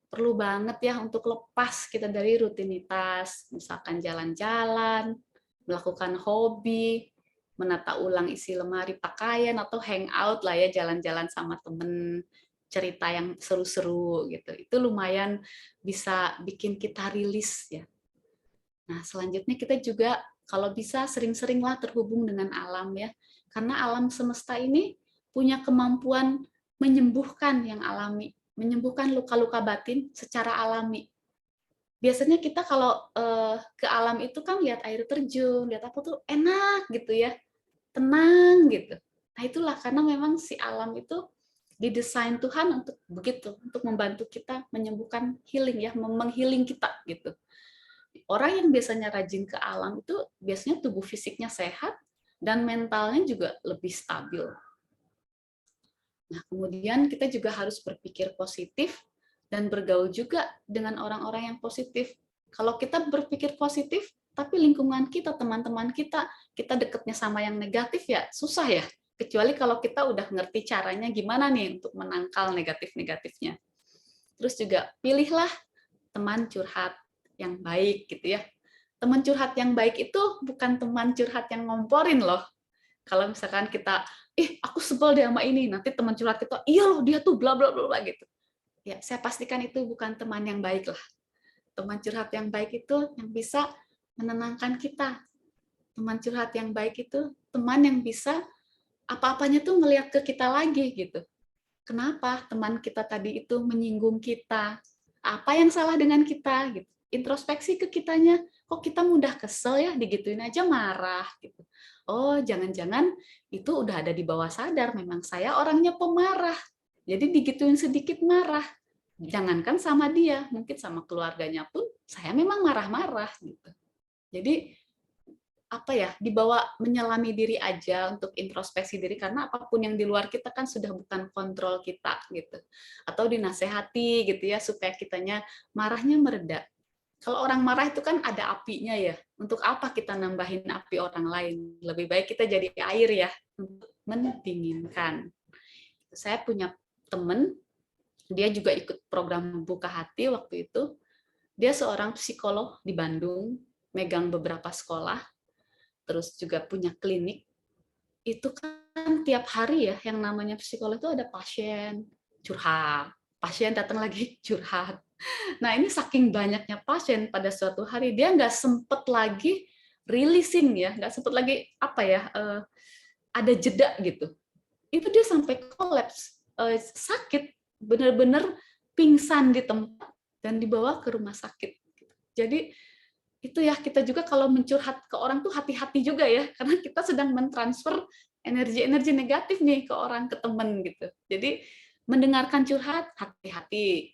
perlu banget ya untuk lepas kita dari rutinitas, misalkan jalan-jalan, melakukan hobi, menata ulang isi lemari pakaian, atau hangout lah ya, jalan-jalan sama temen, cerita yang seru-seru gitu. Itu lumayan bisa bikin kita rilis ya. Nah, selanjutnya kita juga kalau bisa sering-seringlah terhubung dengan alam ya. Karena alam semesta ini punya kemampuan menyembuhkan yang alami, menyembuhkan luka-luka batin secara alami. Biasanya kita kalau ke alam itu kan lihat air terjun, lihat apa tuh enak gitu ya, tenang gitu. Nah itulah karena memang si alam itu didesain Tuhan untuk begitu, untuk membantu kita menyembuhkan healing ya, menghealing kita gitu. Orang yang biasanya rajin ke alam itu biasanya tubuh fisiknya sehat dan mentalnya juga lebih stabil. Nah, kemudian kita juga harus berpikir positif dan bergaul juga dengan orang-orang yang positif. Kalau kita berpikir positif, tapi lingkungan kita, teman-teman kita dekatnya sama yang negatif ya susah ya. Kecuali kalau kita udah ngerti caranya gimana nih untuk menangkal negatif-negatifnya. Terus juga pilihlah teman curhat yang baik gitu ya. Teman curhat yang baik itu bukan teman curhat yang ngomporin loh. Kalau misalkan kita, aku sebel deh sama ini, nanti teman curhat kita, iya loh dia tuh bla bla bla gitu. Ya, saya pastikan itu bukan teman yang baik lah. Teman curhat yang baik itu yang bisa menenangkan kita. Teman curhat yang baik itu teman yang bisa apa-apanya tuh ngelihat ke kita lagi gitu. Kenapa teman kita tadi itu menyinggung kita? Apa yang salah dengan kita? Gitu. Introspeksi ke kitanya, kok kita mudah kesel ya, digituin aja marah gitu. Oh, jangan-jangan itu udah ada di bawah sadar, memang saya orangnya pemarah. Jadi digituin sedikit marah. Jangankan sama dia, mungkin sama keluarganya pun saya memang marah-marah gitu. Jadi apa ya, dibawa menyelami diri aja untuk introspeksi diri, karena apapun yang di luar kita kan sudah bukan kontrol kita gitu. Atau dinasehati gitu ya supaya kitanya marahnya mereda. Kalau orang marah itu kan ada apinya ya. Untuk apa kita nambahin api orang lain? Lebih baik kita jadi air ya untuk mendinginkan. Saya punya temen, dia juga ikut program Buka Hati waktu itu. Dia seorang psikolog di Bandung, megang beberapa sekolah, terus juga punya klinik. Itu kan tiap hari ya, yang namanya psikolog itu ada pasien curhat, pasien datang lagi curhat. Nah ini saking banyaknya pasien pada suatu hari, dia nggak sempet lagi releasing ya, nggak sempet lagi apa ya, ada jeda gitu. Itu dia sampai kolaps, sakit, bener-bener pingsan di tempat dan dibawa ke rumah sakit. Jadi itu ya, kita juga kalau mencurhat ke orang tuh hati-hati juga ya, karena kita sedang mentransfer energi-energi negatif nih ke orang, ke teman gitu. Jadi mendengarkan curhat hati-hati,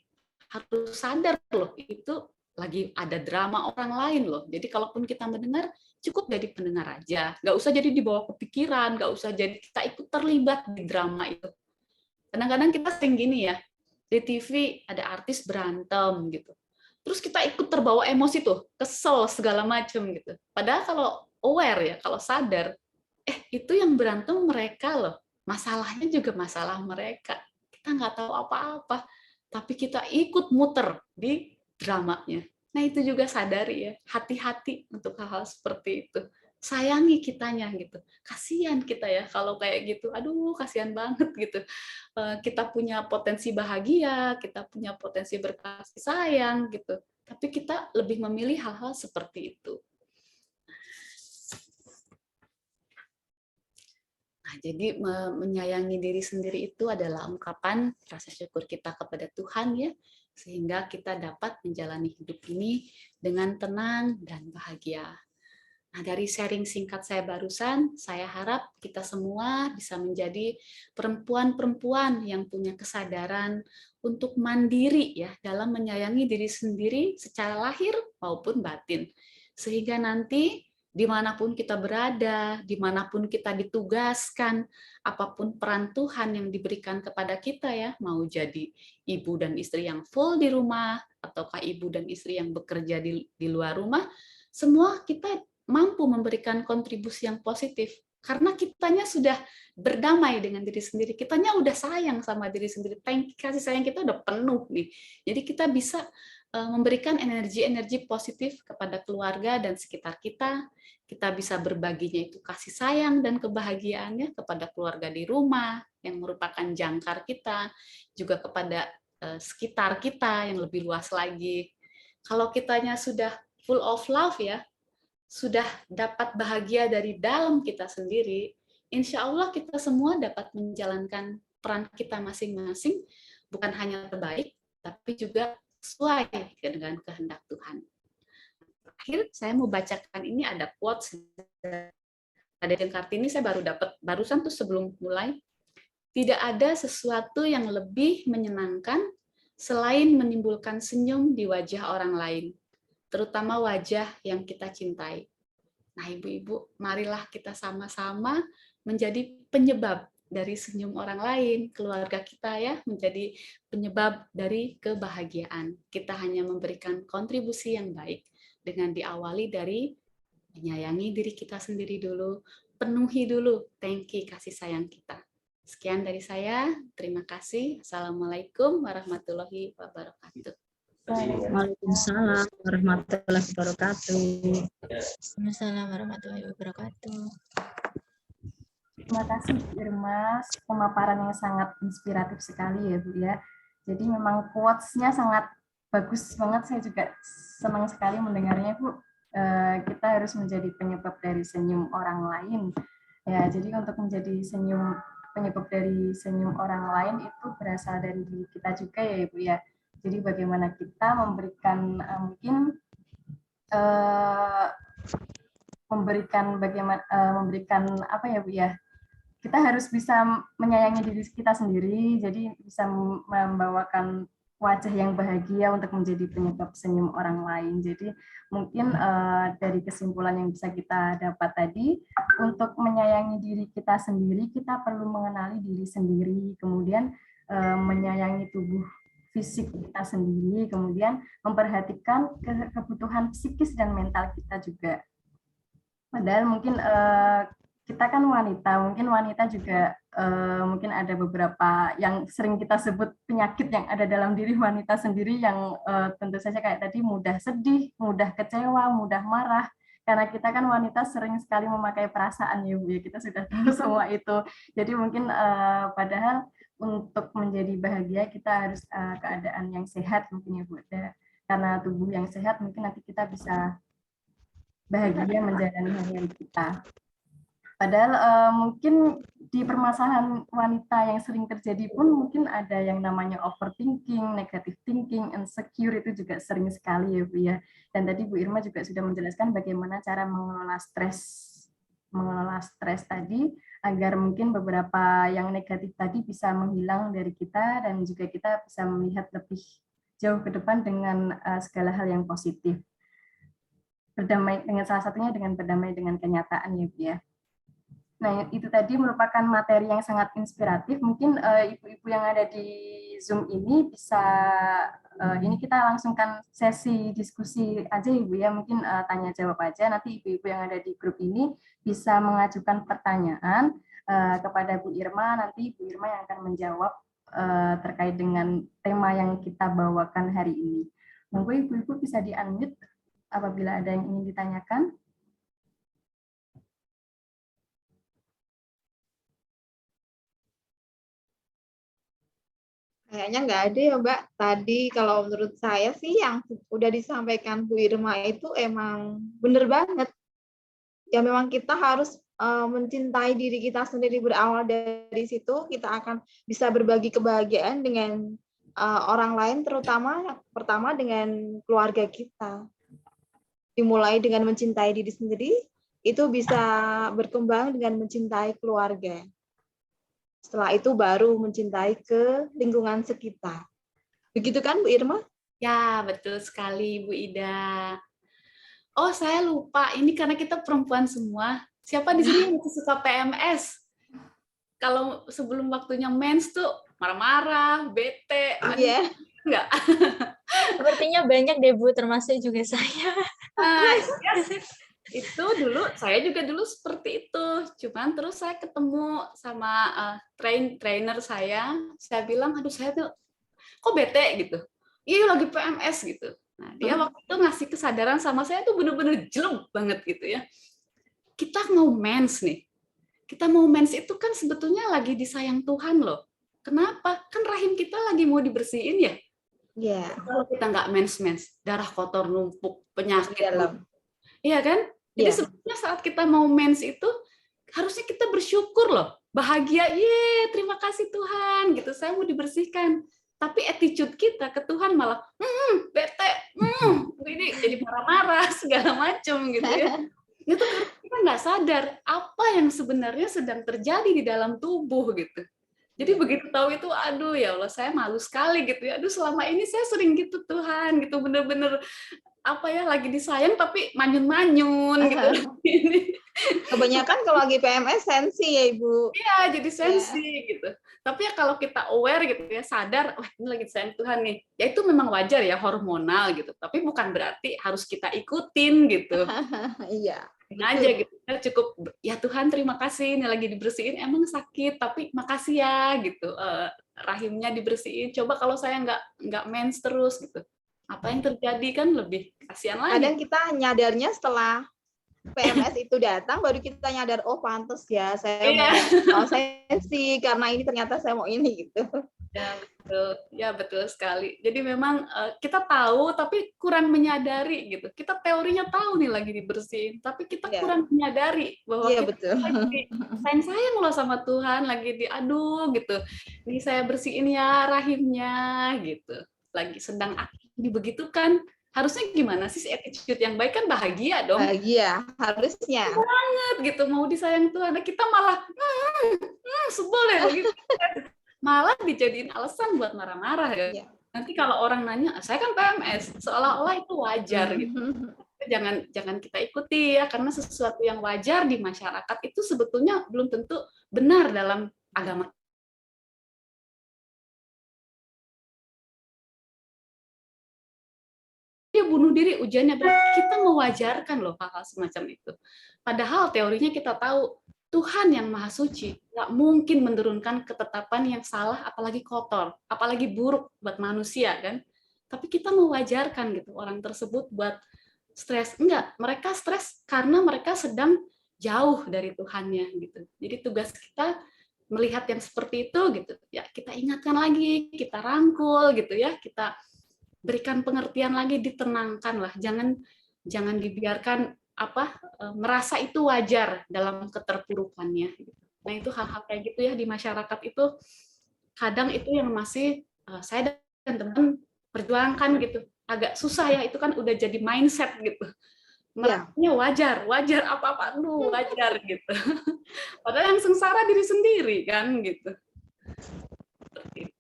harus sadar loh itu lagi ada drama orang lain loh. Jadi kalaupun kita mendengar, cukup jadi pendengar aja, nggak usah jadi dibawa kepikiran, nggak usah jadi kita ikut terlibat di drama itu. Kadang-kadang kita sering gini ya, di TV ada artis berantem gitu, terus kita ikut terbawa emosi tuh, kesel segala macem gitu. Padahal kalau aware ya, kalau sadar, itu yang berantem mereka loh, masalahnya juga masalah mereka. Kita nggak tahu apa-apa, tapi kita ikut muter di dramanya. Nah itu juga sadari ya, hati-hati untuk hal-hal seperti itu. Sayangi kitanya gitu. Kasihan kita ya kalau kayak gitu. Aduh, kasihan banget gitu. Kita punya potensi bahagia, kita punya potensi berkasih sayang gitu. Tapi kita lebih memilih hal-hal seperti itu. Nah, jadi menyayangi diri sendiri itu adalah ungkapan rasa syukur kita kepada Tuhan ya, sehingga kita dapat menjalani hidup ini dengan tenang dan bahagia. Nah, dari sharing singkat saya barusan, saya harap kita semua bisa menjadi perempuan-perempuan yang punya kesadaran untuk mandiri ya dalam menyayangi diri sendiri secara lahir maupun batin. Sehingga nanti dimanapun kita berada, dimanapun kita ditugaskan, apapun peran Tuhan yang diberikan kepada kita ya, mau jadi ibu dan istri yang full di rumah, ataukah ibu dan istri yang bekerja di luar rumah, semua kita mampu memberikan kontribusi yang positif. Karena kitanya sudah berdamai dengan diri sendiri, kitanya udah sayang sama diri sendiri, kasih sayang kita udah penuh nih. Jadi kita bisa memberikan energi-energi positif kepada keluarga dan sekitar kita. Kita bisa berbaginya itu kasih sayang dan kebahagiaannya kepada keluarga di rumah yang merupakan jangkar kita, juga kepada sekitar kita yang lebih luas lagi. Kalau kitanya sudah full of love ya, sudah dapat bahagia dari dalam kita sendiri, insya Allah kita semua dapat menjalankan peran kita masing-masing, bukan hanya terbaik, tapi juga sesuai dengan kehendak Tuhan. Terakhir, saya mau bacakan ini ada quotes ada yang Kartini, saya baru dapat barusan tuh sebelum mulai. Tidak ada sesuatu yang lebih menyenangkan selain menimbulkan senyum di wajah orang lain, terutama wajah yang kita cintai. Nah, ibu-ibu, marilah kita sama-sama menjadi penyebab dari senyum orang lain, keluarga kita ya, menjadi penyebab dari kebahagiaan. Kita hanya memberikan kontribusi yang baik dengan diawali dari menyayangi diri kita sendiri dulu, penuhi dulu tangki kasih sayang kita. Sekian dari saya, terima kasih. Assalamualaikum warahmatullahi wabarakatuh. Waalaikumsalam warahmatullahi wabarakatuh. Waalaikumsalam warahmatullahi wabarakatuh. Terima kasih Bu Irma, pemaparan yang sangat inspiratif sekali ya Bu ya. Jadi memang quotes-nya sangat bagus banget, saya juga senang sekali mendengarnya Bu. Kita harus menjadi penyebab dari senyum orang lain. Ya, jadi untuk menjadi penyebab dari senyum orang lain itu berasal dari diri kita juga ya Bu ya. Jadi bagaimana kita memberikan memberikan apa ya Bu ya, kita harus bisa menyayangi diri kita sendiri, jadi bisa membawakan wajah yang bahagia untuk menjadi penyebab senyum orang lain. Jadi mungkin dari kesimpulan yang bisa kita dapat tadi, untuk menyayangi diri kita sendiri, kita perlu mengenali diri sendiri, kemudian menyayangi tubuh fisik kita sendiri, kemudian memperhatikan kebutuhan psikis dan mental kita juga. Padahal mungkin kita kan wanita juga mungkin ada beberapa yang sering kita sebut penyakit yang ada dalam diri wanita sendiri yang tentu saja kayak tadi mudah sedih, mudah kecewa, mudah marah. Karena kita kan wanita sering sekali memakai perasaan ya Bu, kita sudah tahu semua itu. Jadi mungkin padahal untuk menjadi bahagia kita harus keadaan yang sehat mungkin ya Bu. Karena tubuh yang sehat mungkin nanti kita bisa bahagia menjalani hari-hari kita. Padahal mungkin di permasalahan wanita yang sering terjadi pun mungkin ada yang namanya overthinking, negative thinking, insecure, itu juga sering sekali ya Bu ya. Dan tadi Bu Irma juga sudah menjelaskan bagaimana cara mengelola stres tadi agar mungkin beberapa yang negatif tadi bisa menghilang dari kita dan juga kita bisa melihat lebih jauh ke depan dengan segala hal yang positif. Berdamai dengan salah satunya dengan berdamai dengan kenyataan ya Bu ya. Nah, itu tadi merupakan materi yang sangat inspiratif. Mungkin ibu-ibu yang ada di Zoom ini bisa, ini kita langsungkan sesi diskusi aja Ibu ya, mungkin tanya jawab aja. Nanti ibu-ibu yang ada di grup ini bisa mengajukan pertanyaan kepada Bu Irma, nanti Bu Irma yang akan menjawab terkait dengan tema yang kita bawakan hari ini. Monggo ibu-ibu bisa di-unmute apabila ada yang ingin ditanyakan. Kayaknya nggak ada ya Mbak. Tadi kalau menurut saya sih yang udah disampaikan Bu Irma itu emang bener banget. Ya memang kita harus mencintai diri kita sendiri, berawal dari situ kita akan bisa berbagi kebahagiaan dengan orang lain, terutama pertama dengan keluarga kita. Dimulai dengan mencintai diri sendiri, itu bisa berkembang dengan mencintai keluarga. Setelah itu baru mencintai ke lingkungan sekitar. Begitu kan Bu Irma? Ya, betul sekali Bu Ida. Oh, saya lupa. Ini karena kita perempuan semua. Siapa di sini yang masih suka PMS? Kalau sebelum waktunya mens tuh marah-marah, bete, Iya. enggak? Sepertinya banyak deh Bu, termasuk juga saya. Nah, iya sih. Itu dulu saya juga dulu seperti itu. Cuman terus saya ketemu sama trainer saya bilang, aduh saya tuh kok bete gitu. Iya lagi PMS gitu. Nah, dia waktu itu ngasih kesadaran sama saya tuh bener-bener jelek banget gitu ya. Kita mau mens nih. Kita mau mens itu kan sebetulnya lagi disayang Tuhan loh. Kenapa? Kan rahim kita lagi mau dibersihin ya. Iya. Kalau kita nggak mens-mens, darah kotor numpuk, Di penyakit. dalam. Iya kan? Jadi Iya. sebetulnya saat kita mau mens itu harusnya kita bersyukur loh. Bahagia, ye, terima kasih Tuhan gitu. Saya mau dibersihkan. Tapi attitude kita ke Tuhan malah bete, ini jadi marah-marah segala macam gitu ya. Itu karena kita nggak sadar apa yang sebenarnya sedang terjadi di dalam tubuh gitu. Jadi begitu tahu itu, aduh ya Allah, saya malu sekali gitu ya. Aduh selama ini saya sering gitu Tuhan, gitu bener-bener apa ya lagi disayang tapi manyun-manyun gitu. Kebanyakan kalau lagi PMS sensi ya Ibu. Iya, jadi sensi gitu. Tapi ya kalau kita aware gitu ya, sadar, wah ini lagi disayang Tuhan nih. Ya itu memang wajar ya, hormonal gitu. Tapi bukan berarti harus kita ikutin gitu. Iya. Aja gitu. Kita cukup ya Tuhan terima kasih ini lagi dibersihin emang sakit tapi makasih ya gitu. Rahimnya dibersihin. Coba kalau saya nggak mens terus gitu. Apa yang terjadi kan lebih kasihan lagi. Kadang kita nyadarnya setelah PMS itu datang baru kita nyadar, oh pantes ya saya mau sensi karena ini ternyata saya mau ini gitu. Ya betul sekali. Jadi memang kita tahu tapi kurang menyadari gitu. Kita teorinya tahu nih lagi dibersihin, tapi kita kurang menyadari bahwa kita betul. lagi sayang loh sama Tuhan, lagi diadu gitu. Ini saya bersihin ya rahimnya gitu. Lagi sedang aktif dibegitukan. Harusnya gimana sih attitude yang baik kan bahagia dong. Bahagia harusnya. Banget gitu mau disayang Tuhan. Nah, kita malah sebel ya gitu. Malah dijadiin alasan buat marah-marah ya. Nanti kalau orang nanya, saya kan PMS, seolah-olah itu wajar gitu. Jangan kita ikuti ya, karena sesuatu yang wajar di masyarakat itu sebetulnya belum tentu benar dalam agama. Dia bunuh diri ujiannya berat, kita mewajarkan loh hal-hal semacam itu. Padahal teorinya kita tahu Tuhan yang Maha Suci nggak mungkin menurunkan ketetapan yang salah, apalagi kotor, apalagi buruk buat manusia kan. Tapi kita mewajarkan gitu orang tersebut buat stres. Enggak, mereka stres karena mereka sedang jauh dari Tuhannya gitu. Jadi tugas kita melihat yang seperti itu gitu. Ya kita ingatkan lagi, kita rangkul gitu ya, kita berikan pengertian lagi, ditenangkan lah. Jangan dibiarkan merasa itu wajar dalam keterpurukannya. Nah itu hal-hal kayak gitu ya di masyarakat itu kadang itu yang masih saya dan teman perjuangkan gitu. Agak susah ya, itu kan udah jadi mindset gitu. Merasanya wajar apa-apa lu wajar gitu. Padahal yang sengsara diri sendiri kan gitu. Seperti itu.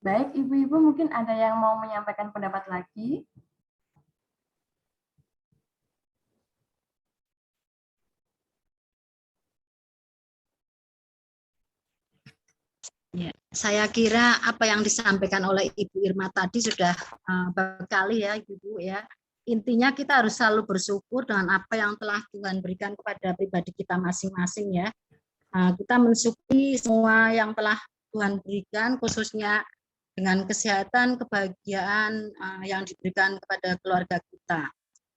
Baik, Ibu-Ibu mungkin ada yang mau menyampaikan pendapat lagi? Ya, saya kira apa yang disampaikan oleh Ibu Irma tadi sudah berkali ya, Ibu ya. Intinya kita harus selalu bersyukur dengan apa yang telah Tuhan berikan kepada pribadi kita masing-masing ya. Kita mensyukuri semua yang telah Tuhan berikan, khususnya dengan kesehatan, kebahagiaan yang diberikan kepada keluarga kita.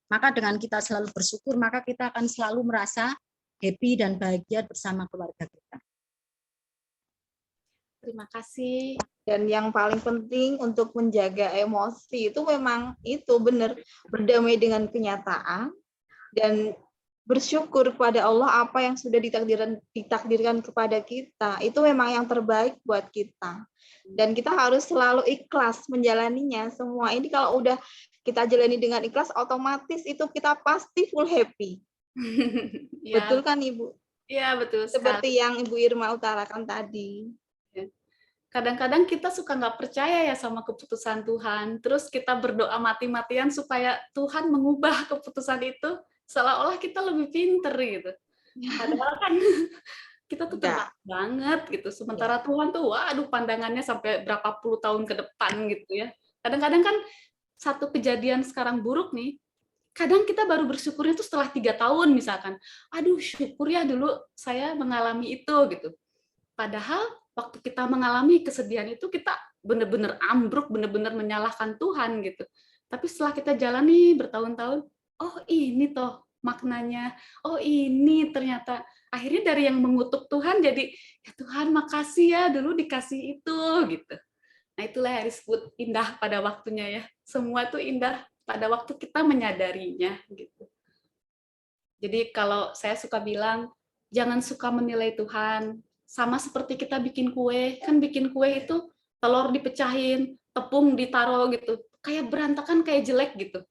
Maka dengan kita selalu bersyukur, maka kita akan selalu merasa happy dan bahagia bersama keluarga kita. Terima kasih. Dan yang paling penting untuk menjaga emosi itu memang itu benar, berdamai dengan kenyataan dan bersyukur kepada Allah apa yang sudah ditakdirkan kepada kita. Itu memang yang terbaik buat kita. Dan kita harus selalu ikhlas menjalaninya. Semua ini kalau udah kita jalani dengan ikhlas, otomatis itu kita pasti full happy. Ya. Betul kan Ibu? Iya, betul sekali. Seperti yang Ibu Irma utarakan tadi. Kadang-kadang kita suka nggak percaya ya sama keputusan Tuhan. Terus kita berdoa mati-matian supaya Tuhan mengubah keputusan itu, seolah-olah kita lebih pinter gitu. Padahal kan kita tuh Enggak. terbatas banget gitu. Sementara Tuhan tuh, waduh, pandangannya sampai berapa puluh tahun ke depan gitu ya. Kadang-kadang kan satu kejadian sekarang buruk nih, kadang kita baru bersyukurnya tuh setelah 3 tahun misalkan. Aduh, syukur ya dulu saya mengalami itu gitu. Padahal waktu kita mengalami kesedihan itu kita benar-benar ambruk, benar-benar menyalahkan Tuhan gitu. Tapi setelah kita jalani bertahun-tahun, oh ini toh maknanya. Oh ini ternyata akhirnya dari yang mengutuk Tuhan jadi ya Tuhan makasih ya dulu dikasih itu gitu. Nah itulah yang disebut indah pada waktunya ya. Semua tuh indah pada waktu kita menyadarinya gitu. Jadi kalau saya suka bilang jangan suka menilai Tuhan. Sama seperti kita bikin kue, kan bikin kue itu telur dipecahin, tepung ditaruh gitu, kayak berantakan, kayak jelek gitu.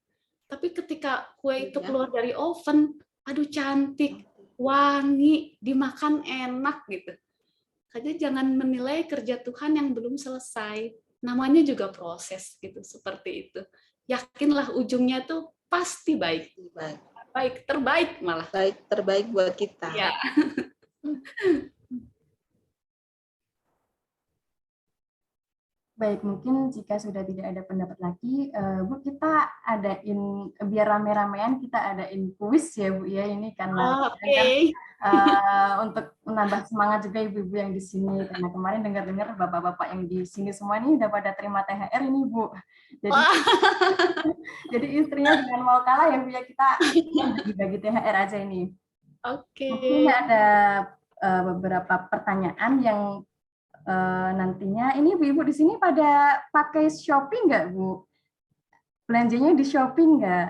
Tapi ketika kue itu keluar dari oven, aduh cantik, wangi, dimakan enak gitu. Jadi jangan menilai kerja Tuhan yang belum selesai. Namanya juga proses gitu, seperti itu. Yakinlah ujungnya tuh pasti baik. Baik, terbaik malah. Baik, terbaik buat kita. Ya. Baik, mungkin jika sudah tidak ada pendapat lagi, Bu, kita adain, biar rame-ramean kita adain kuis ya Bu ya, ini karena untuk menambah semangat juga ibu-ibu yang di sini, karena kemarin dengar-dengar bapak-bapak yang di sini semua ini udah pada terima THR ini Bu. Jadi, jadi istrinya jangan mau kalah ya Bu ya, kita bagi-bagi THR aja ini. Mungkin ada beberapa pertanyaan yang nantinya ini ibu-ibu di sini pada pakai Shopee nggak Bu? Belanjanya di Shopee nggak?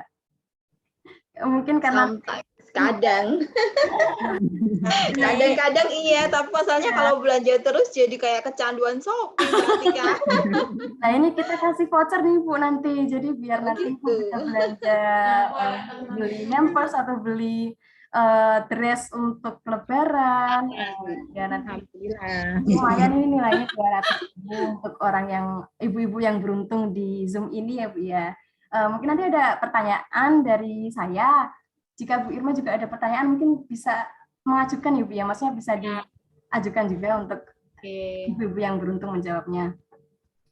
Mungkin karena kadang-kadang iya, tapi masalahnya kalau belanja terus jadi kayak kecanduan Shopee berarti kan. Nah ini kita kasih voucher nih Bu nanti, jadi biar nanti Bu bisa belanja beli hampers atau beli dress untuk lebaran, ya nanti lumayan ini nilainya 200.000 untuk orang yang ibu-ibu yang beruntung di Zoom ini ya Bu ya. Mungkin nanti ada pertanyaan dari saya. Jika Bu Irma juga ada pertanyaan mungkin bisa mengajukan ya Bu ya, maksudnya bisa diajukan juga untuk ibu-ibu yang beruntung menjawabnya.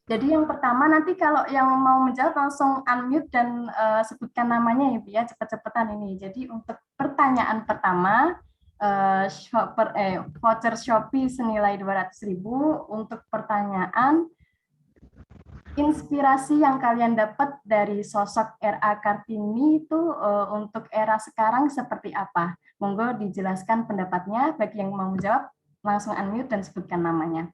Jadi yang pertama nanti kalau yang mau menjawab langsung unmute dan sebutkan namanya ya Bu ya, cepet-cepetan ini. Jadi untuk pertanyaan pertama, voucher Shopee senilai 200.000. Untuk pertanyaan, inspirasi yang kalian dapat dari sosok R.A. Kartini itu untuk era sekarang seperti apa? Monggo dijelaskan pendapatnya, bagi yang mau menjawab langsung unmute dan sebutkan namanya.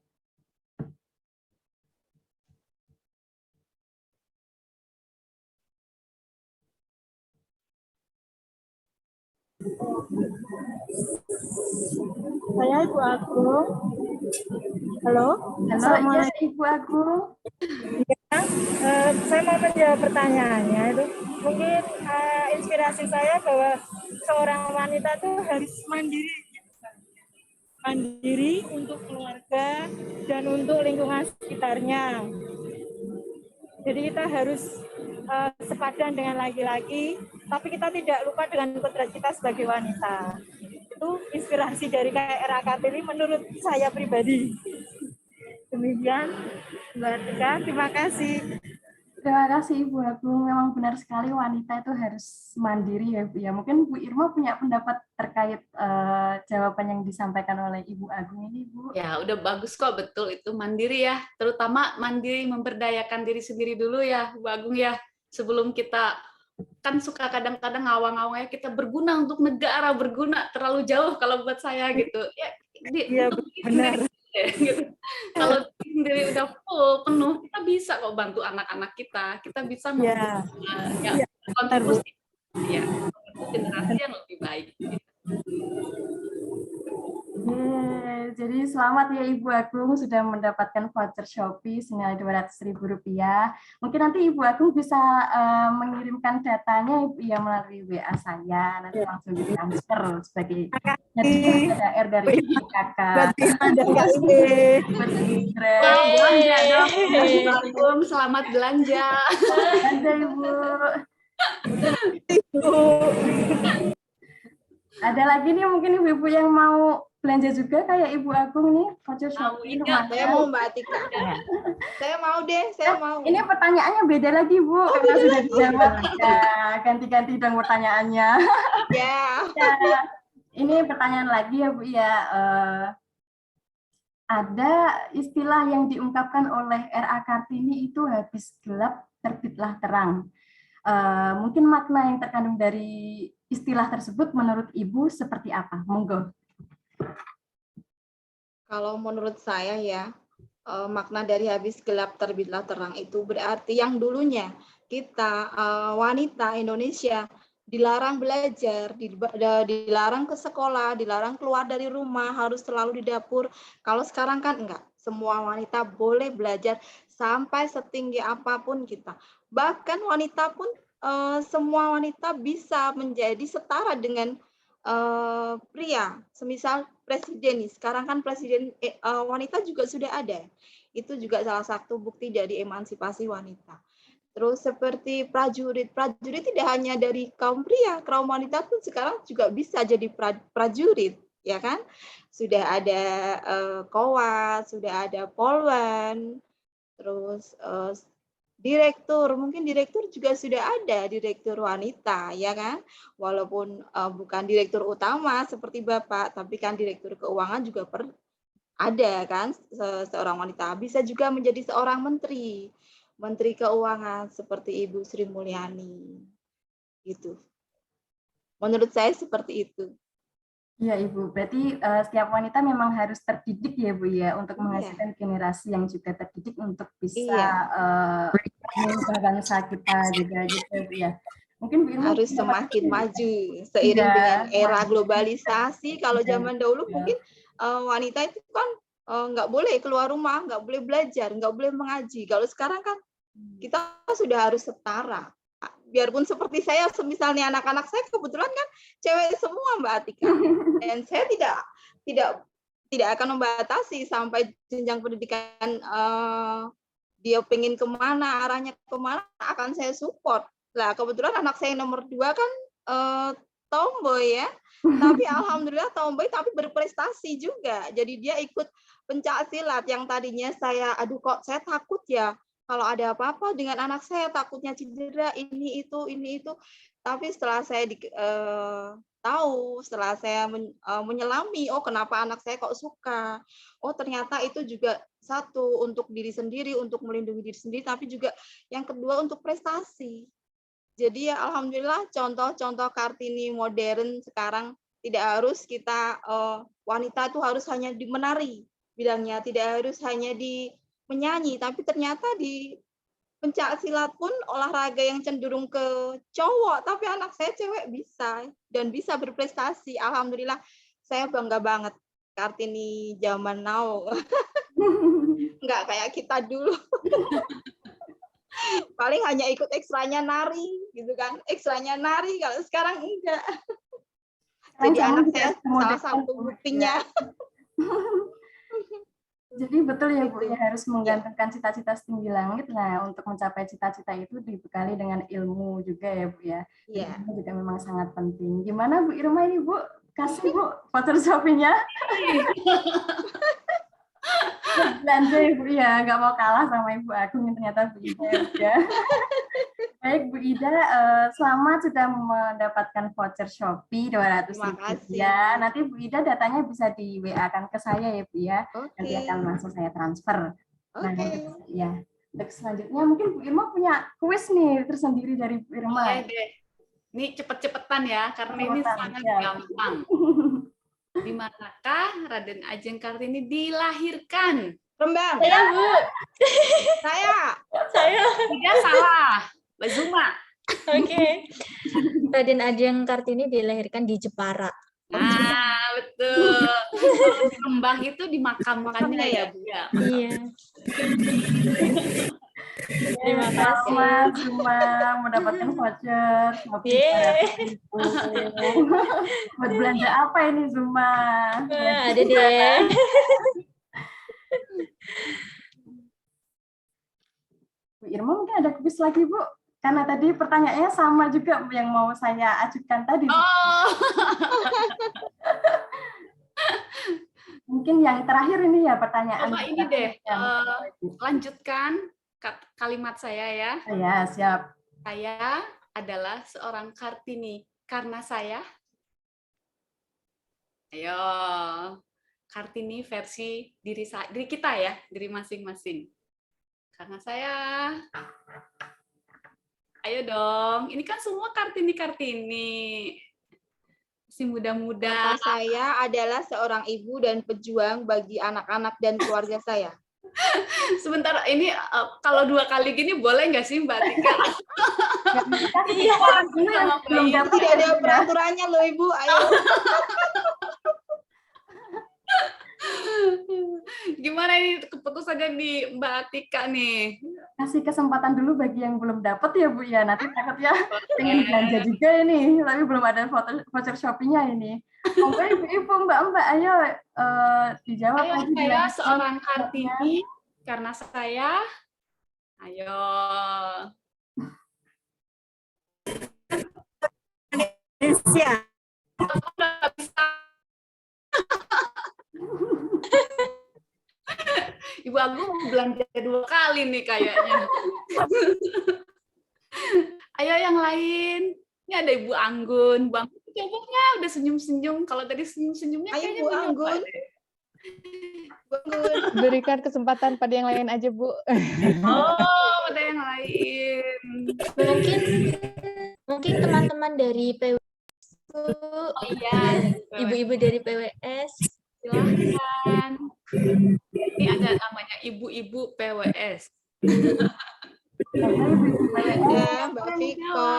Saya Ibu Agung. Halo. Halo, iya Ibu Agung. Ya, saya mau menjawab pertanyaannya itu. Mungkin inspirasi saya bahwa seorang wanita itu harus mandiri untuk keluarga dan untuk lingkungan sekitarnya. Jadi kita harus sepadan dengan laki-laki, tapi kita tidak lupa dengan kodrat kita sebagai wanita. Itu inspirasi dari R.A. Kartini menurut saya pribadi. Demikian, Mbak Tika, terima kasih. Terima kasih Ibu Agung, memang benar sekali wanita itu harus mandiri ya Bu ya. Mungkin Bu Irma punya pendapat terkait jawaban yang disampaikan oleh Ibu Agung ini Bu. Ya udah bagus kok, betul itu mandiri ya, terutama mandiri memberdayakan diri sendiri dulu ya Bu Agung ya. Sebelum kita kan suka kadang-kadang ngawang-ngawangnya kita berguna untuk negara, berguna terlalu jauh kalau buat saya gitu ya. Benar. Gitu. Kalau sendiri udah full penuh, kita bisa kok bantu anak-anak kita bisa kontribusi ya generasi yang lebih baik gitu. Jadi Jadi selamat ya Ibu Agung sudah mendapatkan voucher Shopee senilai Rp200.000. Mungkin nanti Ibu Agung bisa mengirimkan datanya Ibu ya melalui WA saya, nanti langsung ditransfer sebagai HDR dari kakak. Terima kasih. Belanja dong. Ibu Agung, selamat belanja. Ada Ibu. Ada lagi nih mungkin ibu-ibu yang mau belanja juga kayak Ibu Agung nih, voucher Shopee. Saya mau Mbak Atika. Saya mau deh, saya mau. Ini pertanyaannya beda lagi Bu, karena sudah dijawab. Ya, ganti-ganti dong pertanyaannya. Ya. Ya, ini pertanyaan lagi ya Bu ya. Ada istilah yang diungkapkan oleh R.A. Kartini itu habis gelap terbitlah terang. Mungkin makna yang terkandung dari istilah tersebut menurut Ibu seperti apa? Monggo. Kalau menurut saya ya, makna dari habis gelap terbitlah terang itu berarti yang dulunya kita wanita Indonesia dilarang belajar, dilarang ke sekolah, dilarang keluar dari rumah, harus selalu di dapur. Kalau sekarang kan enggak, semua wanita boleh belajar sampai setinggi apapun kita. Bahkan wanita pun, semua wanita bisa menjadi setara dengan pria. Semisal presiden nih, sekarang kan presiden wanita juga sudah ada. Itu juga salah satu bukti dari emansipasi wanita. Terus seperti prajurit tidak hanya dari kaum pria, kaum wanita pun sekarang juga bisa jadi prajurit, ya kan? Sudah ada Kowat, sudah ada Polwan, terus direktur, mungkin direktur juga sudah ada direktur wanita, ya kan? Walaupun bukan direktur utama seperti Bapak, tapi kan direktur keuangan juga ada kan, seorang wanita bisa juga menjadi seorang menteri keuangan seperti Ibu Sri Mulyani. Gitu. Menurut saya seperti itu. Iya Ibu, berarti setiap wanita memang harus terdidik ya Bu ya untuk menghasilkan generasi yang juga terdidik untuk bisa mengubah bangsa kita juga gitu Bu ya. Mungkin Bu Irma harus semakin maju seiring dengan era globalisasi. Kalau zaman dahulu mungkin wanita itu kan nggak boleh keluar rumah, nggak boleh belajar, nggak boleh mengaji. Kalau sekarang kan kita sudah harus setara. Biarpun seperti saya, misalnya anak-anak saya kebetulan kan cewek semua Mbak Atika, dan saya tidak akan membatasi sampai jenjang pendidikan dia pengen kemana, arahnya kemana, akan saya support. Lah kebetulan anak saya yang nomor 2 kan tomboy ya, tapi alhamdulillah tomboy tapi berprestasi juga. Jadi dia ikut pencak silat yang tadinya saya, aduh kok saya takut ya. Kalau ada apa-apa dengan anak saya, takutnya cedera, ini itu. Tapi setelah saya tahu, setelah saya menyelami, oh kenapa anak saya kok suka. Oh ternyata itu juga satu untuk diri sendiri, untuk melindungi diri sendiri, tapi juga yang kedua untuk prestasi. Jadi ya alhamdulillah contoh-contoh Kartini modern sekarang tidak harus kita, wanita itu harus hanya di menari, bilangnya tidak harus hanya di menyanyi, tapi ternyata di pencak silat pun olahraga yang cenderung ke cowok, tapi anak saya cewek bisa dan bisa berprestasi. Alhamdulillah, saya bangga banget Kartini zaman now. Nggak kayak kita dulu. Paling hanya ikut ekstranya nari, gitu kan? Ekstranya nari, kalau sekarang enggak. Jadi anak saya salah satu buktinya. Jadi betul ya Bu, ya harus menggantungkan cita-cita setinggi langit lah untuk mencapai cita-cita itu dibekali dengan ilmu juga ya Bu ya. Iya. Itu juga memang sangat penting. Gimana Bu Irma ini Bu? Kasih Bu voucher Shopee-nya. Belanja ya Bu ya, nggak mau kalah sama Ibu Agung yang ternyata Bu Ida ya. Baik Bu Ida, selamat sudah mendapatkan voucher Shopee Rp200.000. Nanti Bu Ida datanya bisa di WA kan ke saya ya Bu ya. Nanti akan langsung saya transfer. Nah, ya. Untuk selanjutnya mungkin Bu Irma punya kuis nih tersendiri dari Bu Irma. Ini cepet-cepetan ya, karena ini sangat gampang. Di manakah Raden Ajeng Kartini dilahirkan? Rembang. Saya Bu. Saya. Tidak salah. Mbak Zuma. Oke. Raden Ajeng Kartini dilahirkan di Jepara. Nah, betul. Betul. Kalau di Rembang itu dimakamkannya ya, Bu ya. Iya. Terima kasih. Selamat Zuma mendapatkan voucher Shopee Yeay. 200.000. Buat belanja apa ini Zuma? Wah, ada deh. Bu Irma mungkin ada kuis lagi Bu? Karena tadi pertanyaannya sama juga yang mau saya ajukan tadi. Oh. Mungkin yang terakhir ini ya pertanyaan. Coba ini deh, lanjutkan kalimat saya ya. Ya, siap. Saya adalah seorang Kartini karena saya. Ayo, Kartini versi diri kita ya, diri masing-masing. Karena saya. Ayo dong, ini kan semua Kartini. Masih muda-muda. Kata saya adalah seorang ibu dan pejuang bagi anak-anak dan keluarga saya. Sebentar, ini kalau 2 kali gini boleh nggak sih Mbak Tika? Iya, belum dapat. Tidak ada peraturannya loh Ibu, ayo. Gimana ini keputusannya di Mbak Tika nih? Kasih kesempatan dulu bagi yang belum dapat ya Bu ya. Nanti takutnya pengen belanja juga ini, tapi belum ada voucher Shopee-nya ini. Monggo Ibu-ibu, Mbak-mbak, ayo dijawab. Ayo, lagi saya dia. seorang Kartini karena saya. Ayo. Indonesia. Ibu Agung belanja 2 kali nih kayaknya. Ayo yang lain. Ini ada Ibu Anggun. Bu Anggun coba udah senyum-senyum. Kalau tadi senyum-senyumnya Ayo kayaknya Bu belum Anggun. ada. Berikan kesempatan pada yang lain aja, Bu. Oh, ada yang lain. Mungkin teman-teman dari PWS, Bu. Oh iya, Ibu-ibu dari PWS. silahkan. Ini ada namanya Ibu-ibu PWS. Ada Mbak Viko.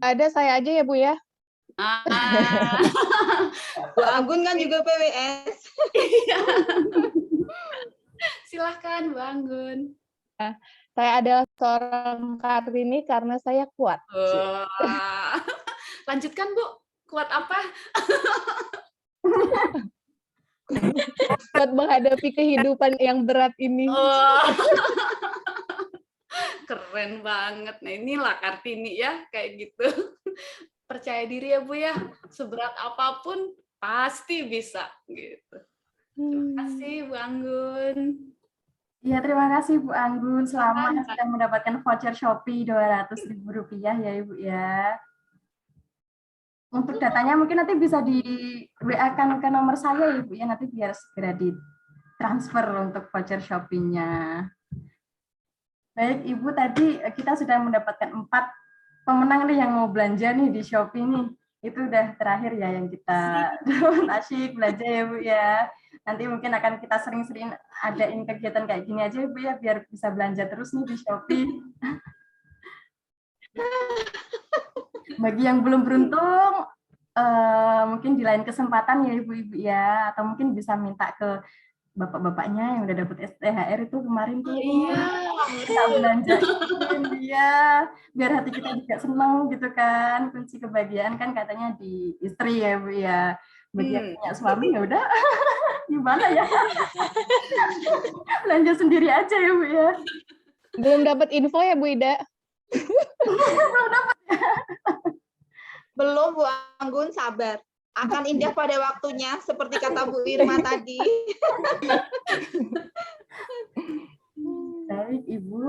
Ada saya aja ya, Bu ya. Ah, Bu Anggun kan juga PWS. iya. Silahkan Bu Anggun. Saya adalah seorang Kartini karena saya kuat. Wah. Lanjutkan Bu, kuat apa? Buat menghadapi kehidupan yang berat ini. Oh. Keren banget. Nah inilah Kartini ya, kayak gitu. Percaya diri ya Bu ya, seberat apapun pasti bisa gitu. Terima kasih Bu Anggun. Ya, terima kasih Bu Anggun. Selamat sudah mendapatkan voucher Shopee Rp200.000 ya Ibu ya. Untuk datanya mungkin nanti bisa di WA-kan ke nomor saya Ibu ya, nanti biar segera ditransfer untuk voucher Shopee-nya. Baik Ibu, tadi kita sudah mendapatkan 4 pemenang nih yang mau belanja nih di Shopee nih. Itu udah terakhir ya yang kita asyik belanja ya Bu ya. Nanti mungkin akan kita sering-sering adain kegiatan kayak gini aja Ibu ya, biar bisa belanja terus nih di Shopee. Bagi yang belum beruntung, mungkin di lain kesempatan ya Ibu-ibu ya, atau mungkin bisa minta ke bapak-bapaknya yang udah dapet STHR itu kemarin tuh. Iya. Kita belanjain dia, biar hati kita juga senang gitu kan. Kunci kebahagiaan kan katanya di istri ya Bu ya. Bagi yang punya suami ya udah gimana ya, belanja sendiri aja ya Bu ya. Belum dapat info ya, Bu Ida? Belum dapat ya. Belum Bu Anggun, sabar. Akan indah pada waktunya, seperti kata Bu Irma tadi. Baik Ibu,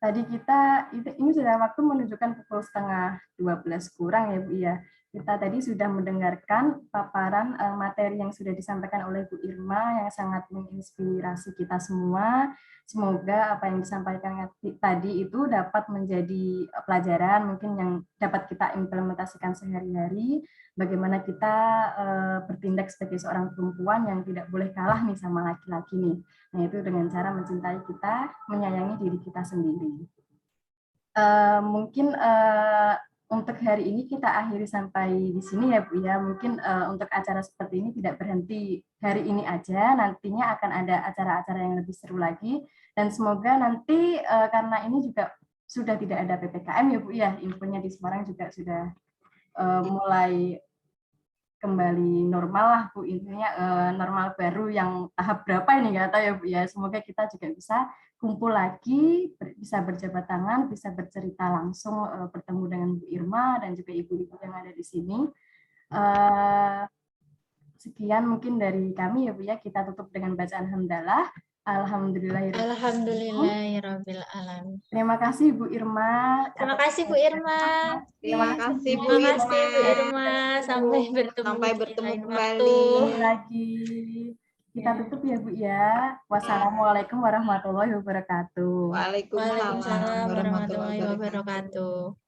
tadi kita ini sudah waktu menunjukkan pukul 1:30 12 kurang ya Bu ya. Kita tadi sudah mendengarkan paparan materi yang sudah disampaikan oleh Bu Irma yang sangat menginspirasi kita semua. Semoga apa yang disampaikan tadi itu dapat menjadi pelajaran mungkin yang dapat kita implementasikan sehari-hari. Bagaimana kita bertindak sebagai seorang perempuan yang tidak boleh kalah nih sama laki-laki nih. Nah itu dengan cara mencintai kita, menyayangi diri kita sendiri. Mungkin untuk hari ini kita akhiri sampai di sini ya Bu ya. Mungkin untuk acara seperti ini tidak berhenti hari ini aja, nantinya akan ada acara-acara yang lebih seru lagi. Dan semoga nanti karena ini juga sudah tidak ada PPKM ya Bu ya, infonya di Semarang juga sudah mulai kembali normal lah Bu, intinya normal baru yang tahap berapa ini nggak tahu ya Bu ya. Semoga kita juga bisa kumpul lagi, bisa berjabat tangan, bisa bercerita langsung, bertemu dengan Bu Irma dan juga ibu-ibu yang ada di sini. Sekian mungkin dari kami ya Bu ya, kita tutup dengan bacaan hamdalah. Alhamdulillahirabbil alamin. Terima kasih Bu Irma. Terima kasih Bu Irma. Terima kasih Bu Terima kasih Bu Irma. Irma. Sampai bertemu Sampai di bertemu lain kembali. waktu. Lagi. Kita tutup ya Bu ya. Wassalamualaikum warahmatullahi wabarakatuh. Waalaikumsalam Waalaikumsalam warahmatullahi wabarakatuh.